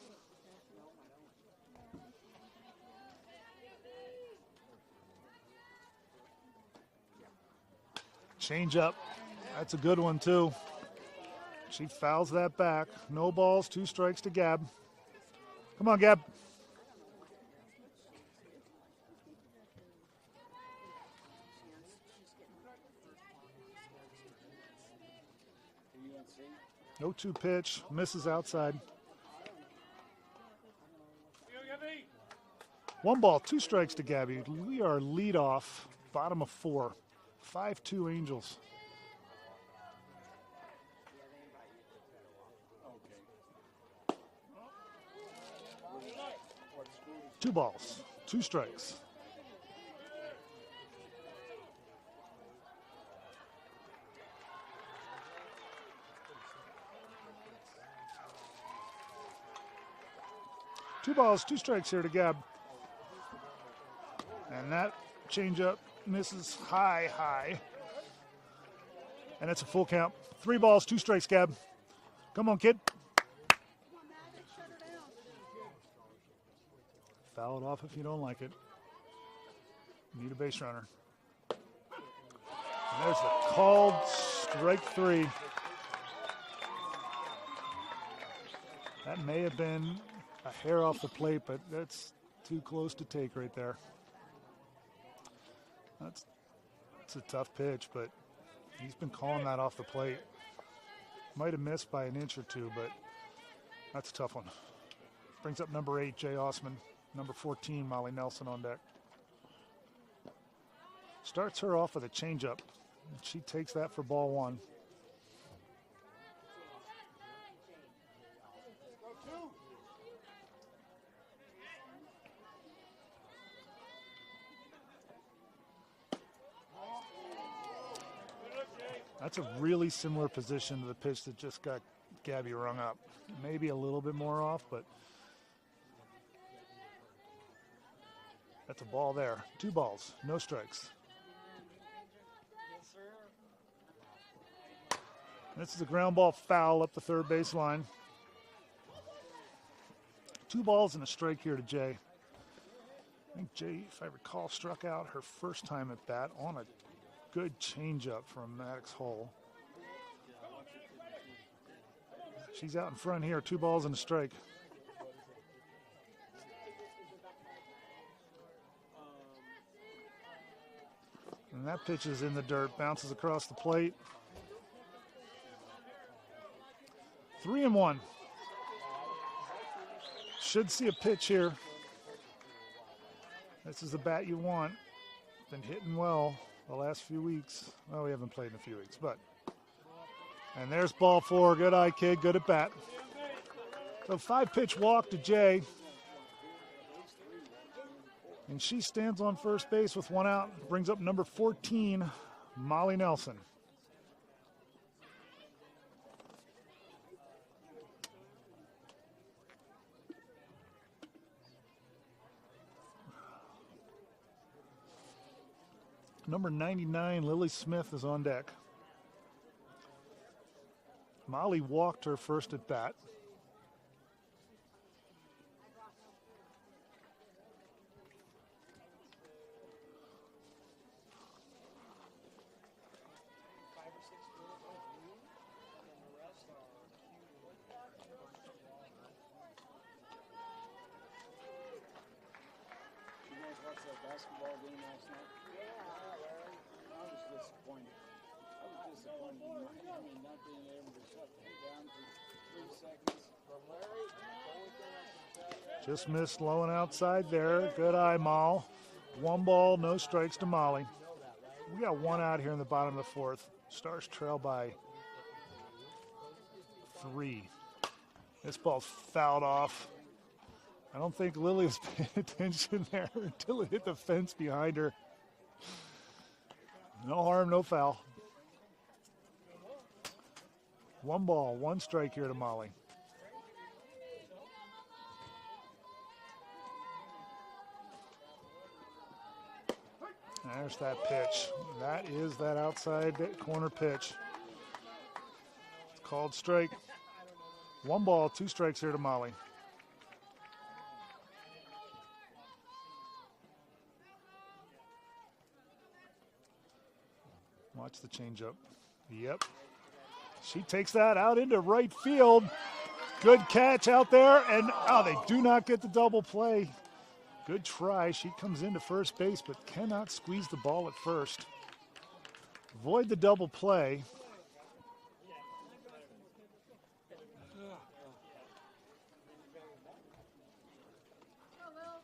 Change up. That's a good one, too. She fouls that back. No balls, 2 strikes to Gab. Come on, Gab. No 2 pitch, misses outside. 1 ball, 2 strikes to Gabby. We are lead off, bottom of 4. 5-2 Angels. Two balls, 2 strikes. Two balls, 2 strikes here to Gab. And that changeup misses high. And it's a full count. 3 balls, 2 strikes, Gab. Come on, kid. Foul it off if you don't like it. Need a base runner. And there's the called strike 3. That may have been a hair off the plate, but that's too close to take right there. That's a tough pitch, but he's been calling that off the plate. Might have missed by an inch or 2, but that's a tough one. Brings up number 8, Jay Osman. Number 14, Molly Nelson on deck. Starts her off with a changeup. She takes that for ball 1. That's a really similar position to the pitch that just got Gabby rung up. Maybe a little bit more off, but that's a ball there. 2 balls, no strikes. This is a ground ball foul up the third base line. 2 balls and a strike here to Jay. I think Jay, if I recall, struck out her first time at bat on a good changeup from Maddox Hole. She's out in front here, 2 balls and a strike. And that pitch is in the dirt, bounces across the plate. 3-1. Should see a pitch here. This is the bat you want. Been hitting well the last few weeks. Well, we haven't played in a few weeks, but. And there's ball 4. Good eye, kid. Good at bat. So 5-pitch walk to Jay. And she stands on first base with 1 out. Brings up number 14, Molly Nelson. Number 99, Lily Smith, is on deck. Molly walked her first at bat. Basketball game last night? I was disappointed. Miami not being able to shut them down for 3 seconds. Just missed low and outside there. Good eye, Mal. 1 ball, no strikes to Molly. We got 1 out here in the bottom of the 4th. Stars trail by 3. This ball's fouled off. I don't think Lily was paying attention there until it hit the fence behind her. No harm, no foul. 1 ball, 1 strike here to Molly. There's that pitch. That is that outside corner pitch. It's called strike. 1 ball, 2 strikes here to Molly. Watch the changeup. Yep. She takes that out into right field. Good catch out there, and they do not get the double play. Good try. She comes into first base, but cannot squeeze the ball at first. Avoid the double play.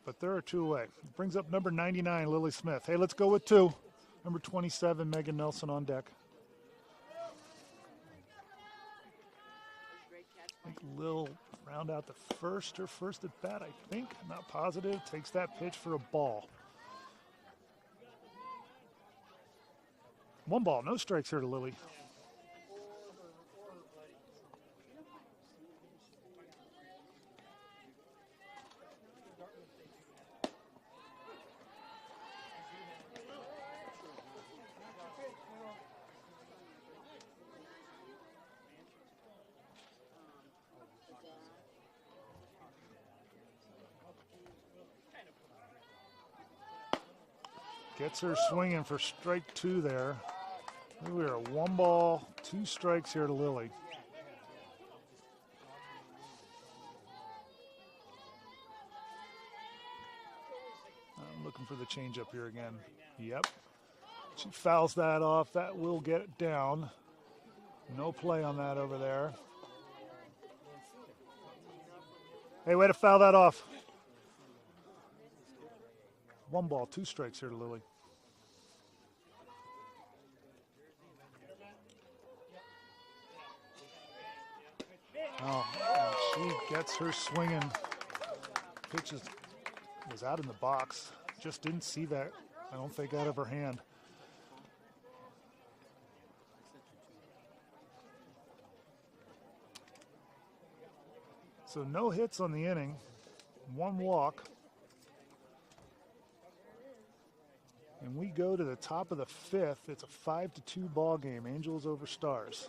But there are 2 away. Brings up number 99, Lily Smith. Hey, let's go with 2. Number 27, Megan Nelson on deck. I think Lil round out the first at bat, I think. Not positive. Takes that pitch for a ball. 1 ball, no strikes here to Lily. Gets her swinging for strike 2 there. We are 1 ball, 2 strikes here to Lily. I'm looking for the changeup here again. Yep. She fouls that off. That will get it down. No play on that over there. Hey, way to foul that off. 1 ball, 2 strikes here to Lily. Oh, she gets her swinging. Pitch was out in the box. Just didn't see that, I don't think, out of her hand. So no hits on the inning, 1 walk. And we go to the top of the 5th. It's a 5-2 ball game. Angels over Stars.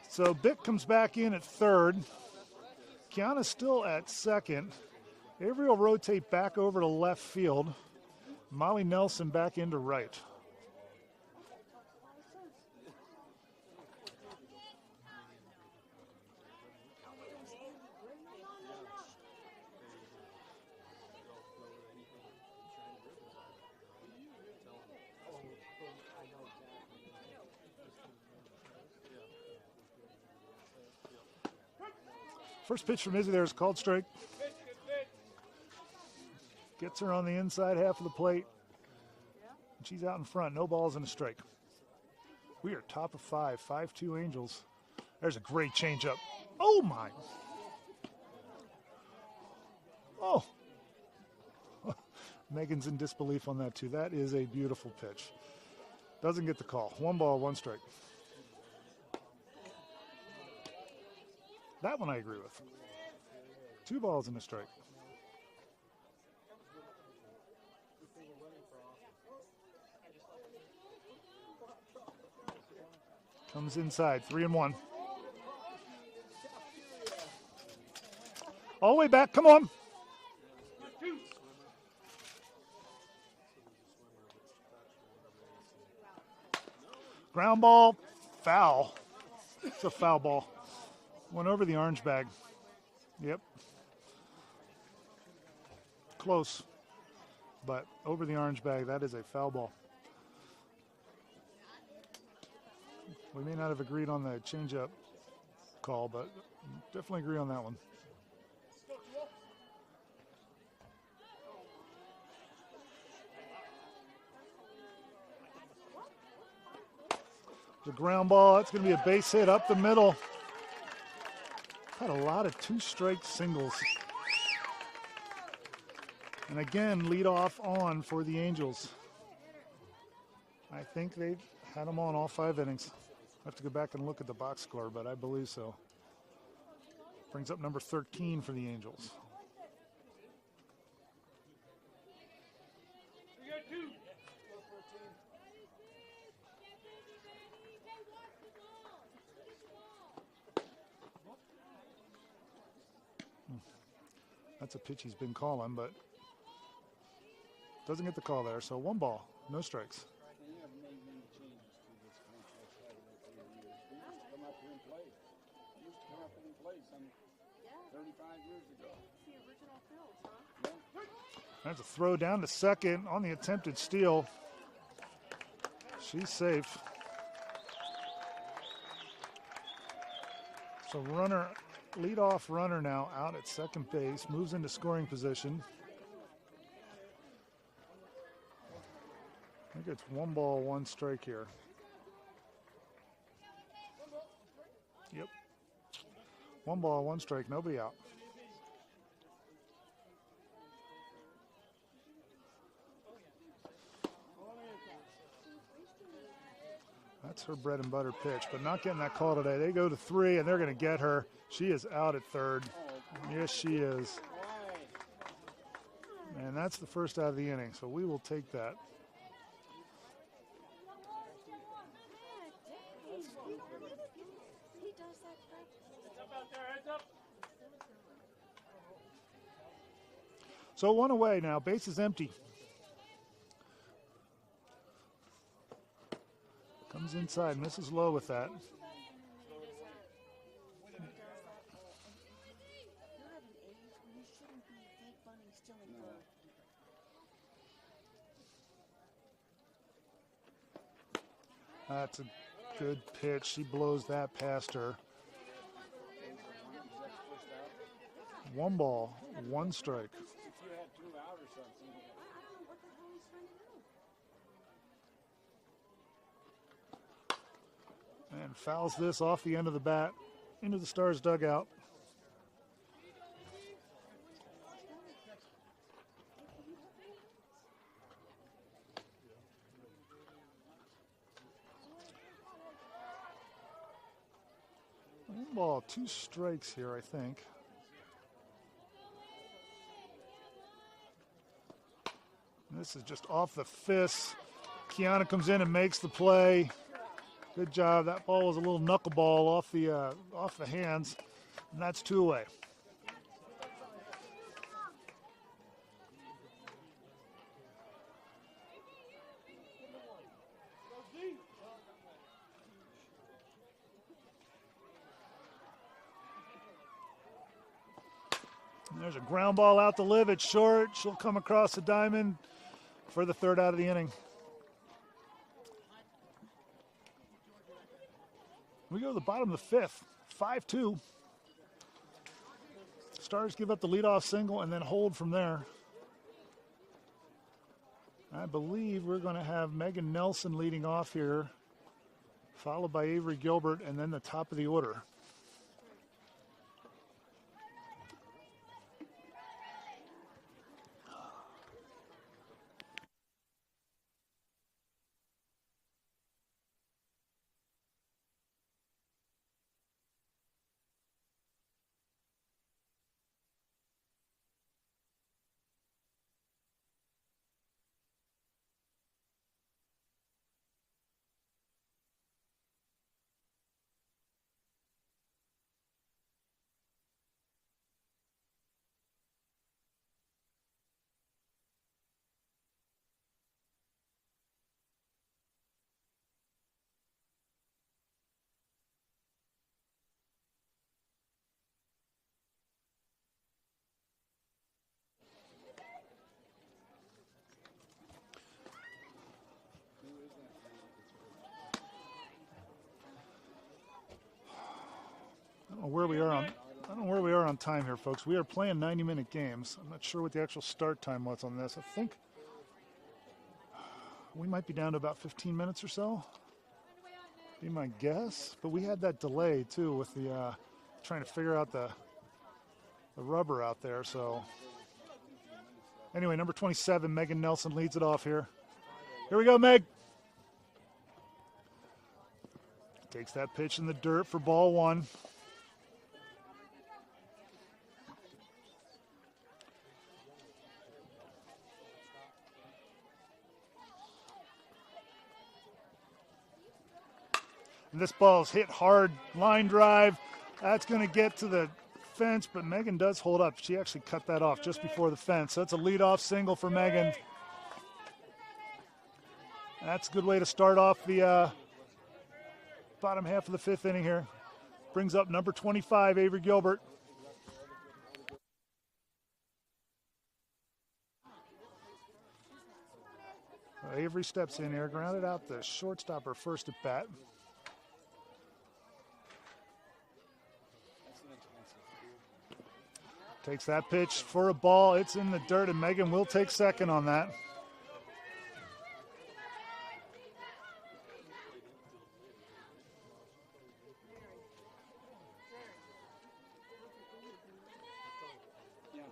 So Bick comes back in at 3rd. Kiana's still at 2nd. Avery will rotate back over to left field. Molly Nelson back into right. First pitch from Izzy there is called strike. Gets her on the inside half of the plate. And she's out in front. No balls and a strike. We are top of 5, 5-2 Angels. There's a great changeup. Oh, my. Oh. Megan's in disbelief on that, too. That is a beautiful pitch. Doesn't get the call. 1 ball, 1 strike. That one I agree with. 2 balls and a strike. Comes inside, 3-1. All the way back, come on. Ground ball, foul. It's a foul ball. Went over the orange bag. Yep. Close. But over the orange bag, that is a foul ball. We may not have agreed on the changeup call, but definitely agree on that one. The ground ball, that's going to be a base hit up the middle. Had a lot of two-strike singles. And again, lead off on for the Angels. I think they've had them on all 5 innings. I have to go back and look at the box score, but I believe so. Brings up number 13 for the Angels. That's a pitch he's been calling, but doesn't get the call there. So 1 ball, no strikes. They have made many changes to this contract over the years. They used to come up here and play. They used to come up here and play some 35 years ago. The original fields, huh? That's a throw down to second on the attempted steal. She's safe. So runner, leadoff runner now out at second base, moves into scoring position. I think it's 1 ball, 1 strike here. Yep. 1 ball, 1 strike, nobody out. That's her bread and butter pitch, but not getting that call today. They go to 3, and they're going to get her. She is out at third. Yes, she is. And that's the first out of the inning, so we will take that. So 1 away now, base is empty. Comes inside, misses low with that. That's a good pitch. She blows that past her. 1 ball, 1 strike. If you had 2 out or something. And fouls this off the end of the bat into the Stars dugout. One ball, 2 strikes here, I think. And this is just off the fist. Kiana comes in and makes the play. Good job. That ball was a little knuckleball off the hands, and that's 2 away. And there's a ground ball out to Liv. It's short. She'll come across the diamond for the 3rd out of the inning. We go to the bottom of the 5th, 5-2. Stars give up the leadoff single and then hold from there. I believe we're going to have Megan Nelson leading off here, followed by Avery Gilbert, and then the top of the order. on time here, folks. We are playing 90-minute games. I'm not sure what the actual start time was on this. I think we might be down to about 15 minutes or so. Be my guess. But we had that delay, too, with the trying to figure out the rubber out there. So anyway, number 27, Megan Nelson leads it off here. Here we go, Meg. Takes that pitch in the dirt for ball one. And this ball's hit hard, line drive. That's going to get to the fence, but Megan does hold up. She actually cut that off just before the fence. So that's a leadoff single for Megan. That's a good way to start off the bottom half of the fifth inning here. Brings up number 25, Avery Gilbert. Avery steps in here, grounded out the shortstop, her first at bat. Takes that pitch for a ball. It's in the dirt, and Megan will take second on that. Yeah.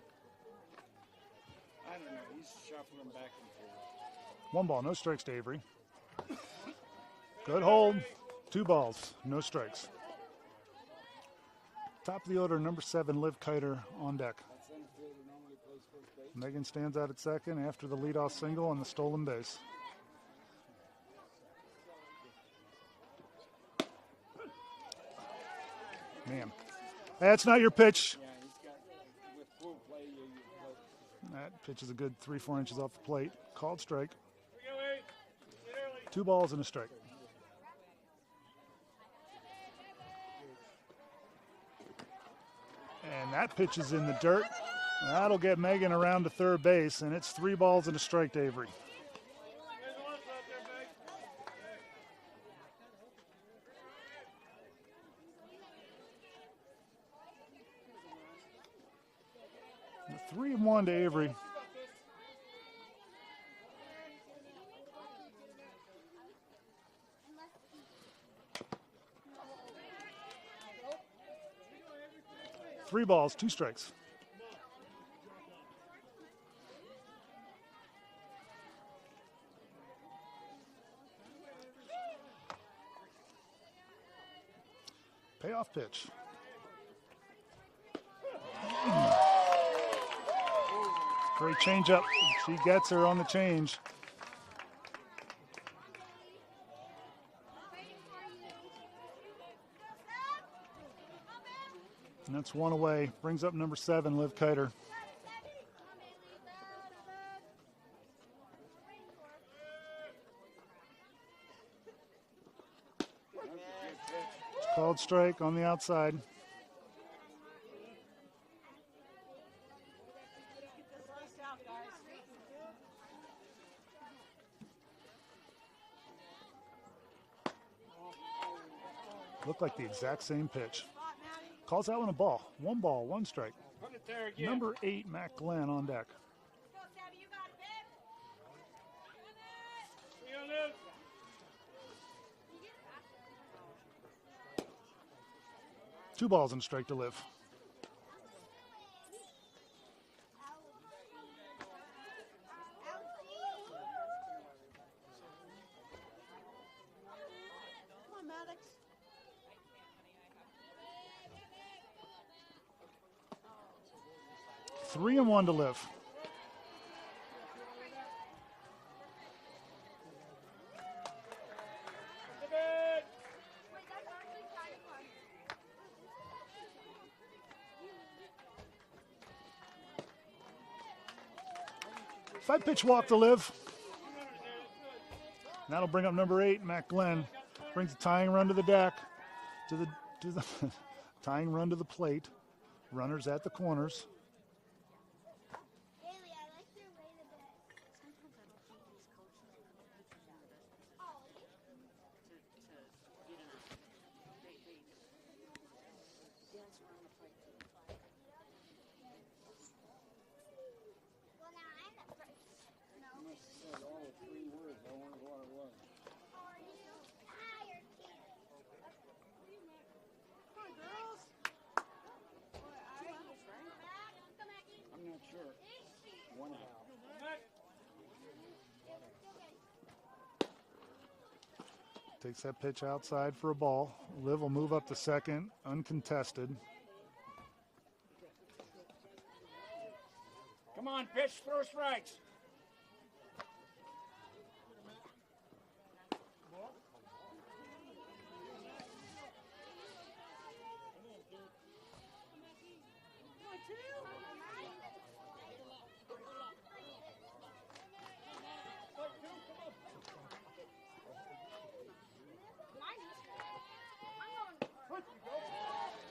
I don't know. He's shuffling back and forth. 1 ball, no strikes to Avery. Good hold. 2 balls, no strikes. Top of the order, number 7, Liv Kiter on deck. Megan stands out at second after the leadoff single on the stolen base. Man, that's not your pitch. Yeah, he's got, with full play, That pitch is a good 3-4 inches off the plate. Called strike. 2 balls and a strike. And that pitch is in the dirt. That'll get Megan around to third base, and it's 3 balls and a strike to Avery. The 3-1 to Avery. Three balls, 2 strikes. Payoff pitch. Great changeup. She gets her on the change. And that's 1 away. Brings up number 7, Liv Kiter. Called strike on the outside. Looked like the exact same pitch. Calls that one a ball. 1 ball, 1 strike. put it there again. Number 8, Matt Glenn on deck. Two balls and a strike to Liv. Come on, Maddox. Three and one to Liv. Five pitch walk to Liv. That'll bring up number 8, Matt Glenn. Brings a tying run to the deck, to the tying run to the plate. Runners at the corners. Sure. 1 out. Takes that pitch outside for a ball. Liv will move up to second, uncontested. Come on, pitch, throw strikes.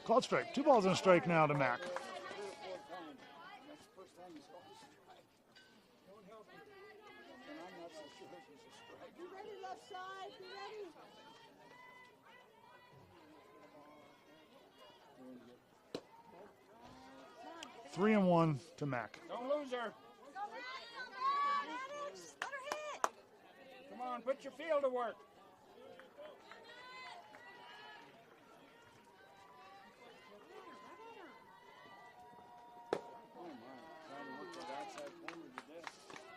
Called strike. 2 balls and a strike now to Mac. That's the first time he's called a strike. And I'm not so sure if it's a strike. Be ready, left side. Be ready. Three and 1 to Mac. Don't lose her. Let her hit. Come on, put your field to work.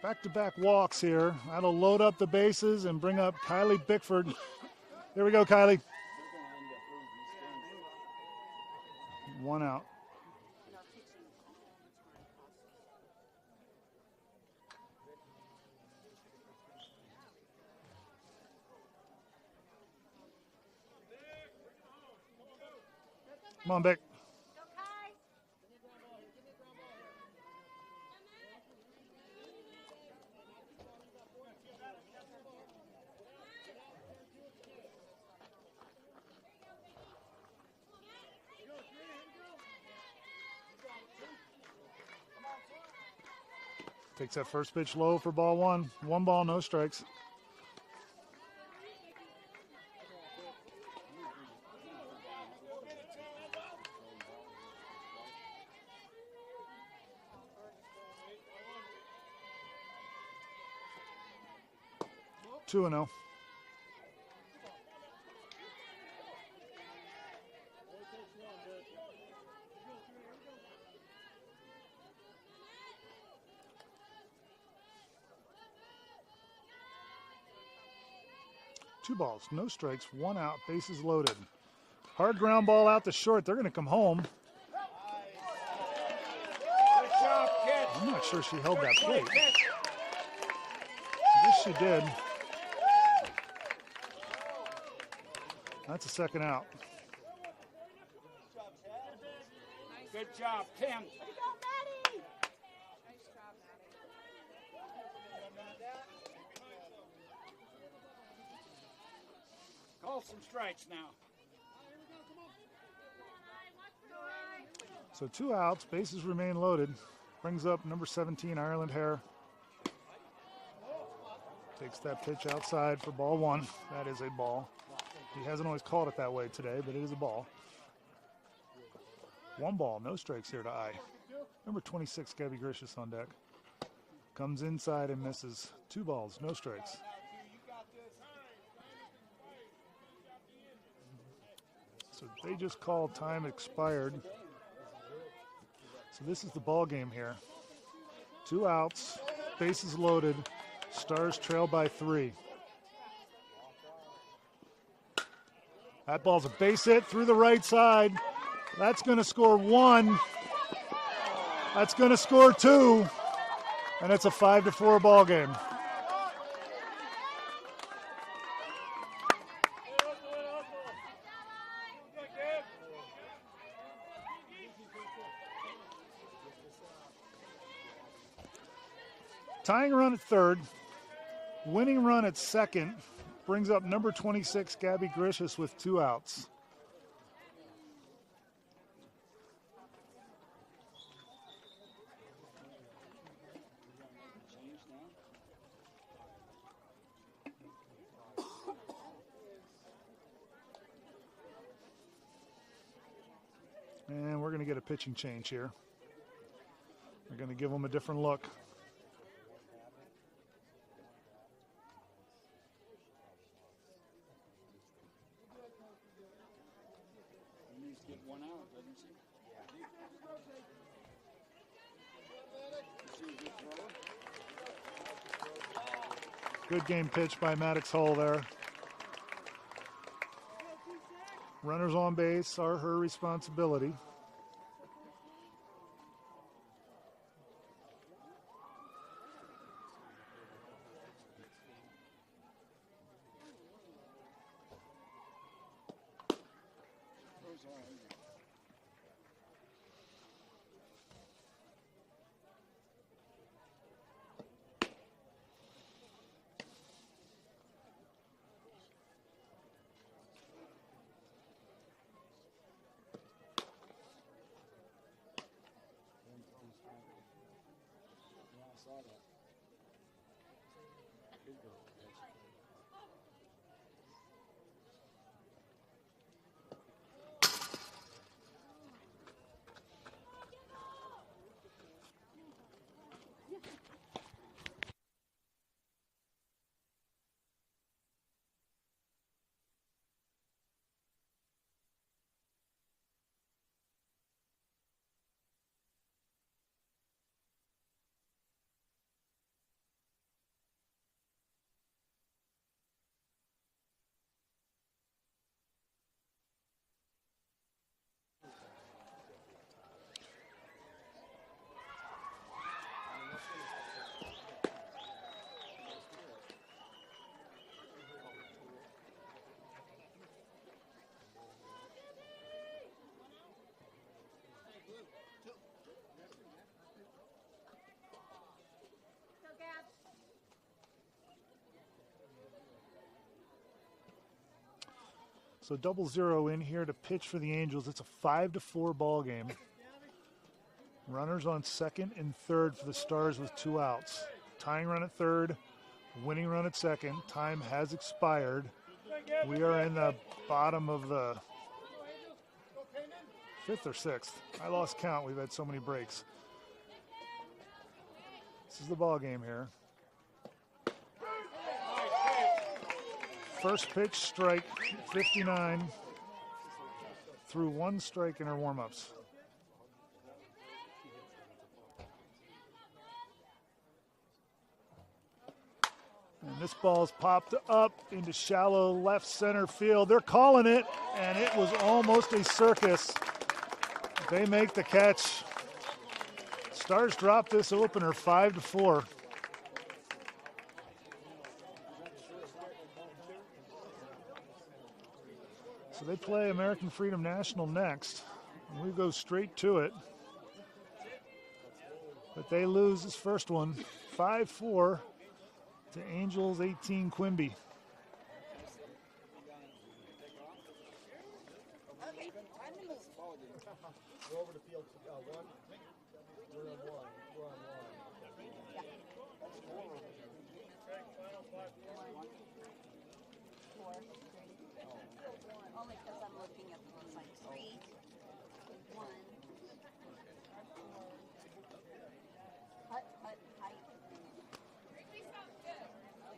Back-to-back walks here. That'll load up the bases and bring up Kylie Bickford. Here we go, Kylie. 1 out. Come on, Bick. Takes that first pitch low for ball 1. 1 ball, no strikes. Two and 0. Two balls, no strikes, 1 out, bases loaded. Hard ground ball out to short. They're going to come home. Good job, kid. I'm not sure she held that plate. Kid. I guess she did. That's a second out. Good job, Tim. Way to go, Maddie. Nice job, Maddie. Call some strikes now. So 2 outs, bases remain loaded. Brings up number 17, Ireland Hare. Takes that pitch outside for ball 1. That is a ball. He hasn't always called it that way today, but it is a ball. 1 ball, no strikes here to I. Number 26, Gabby Grishus on deck. Comes inside and misses. 2 balls, no strikes. So they just called time expired. So this is the ball game here. 2 outs, bases loaded. Stars trail by 3. That ball's a base hit through the right side. That's going to score 1. That's going to score 2. And it's a 5-4 ball game. Tying run at third, winning run at second, brings up number 26, Gabby Grishus, with 2 outs. And we're going to get a pitching change here. We're going to give them a different look. He needs to get 1 out, doesn't he? Good game pitch by Maddox Hull there. Runners on base are her responsibility. Yeah, I saw that. Good goal. So 0-0 in here to pitch for the Angels. It's a 5-4 ball game. Runners on second and third for the Stars with 2 outs. Tying run at third, winning run at second. Time has expired. We are in the bottom of the 5th or 6th. I lost count. We've had so many breaks. This is the ball game here. First pitch, strike, 59. Threw 1 strike in her warm-ups. And this ball's popped up into shallow left center field. They're calling it, and it was almost a circus. They make the catch. Stars drop this opener 5-4. So they play American Freedom National next, and we go straight to it. But they lose this first one, 5-4 to Angels 18 Quimby. Go over to field 1. We're on 1. We're on 1.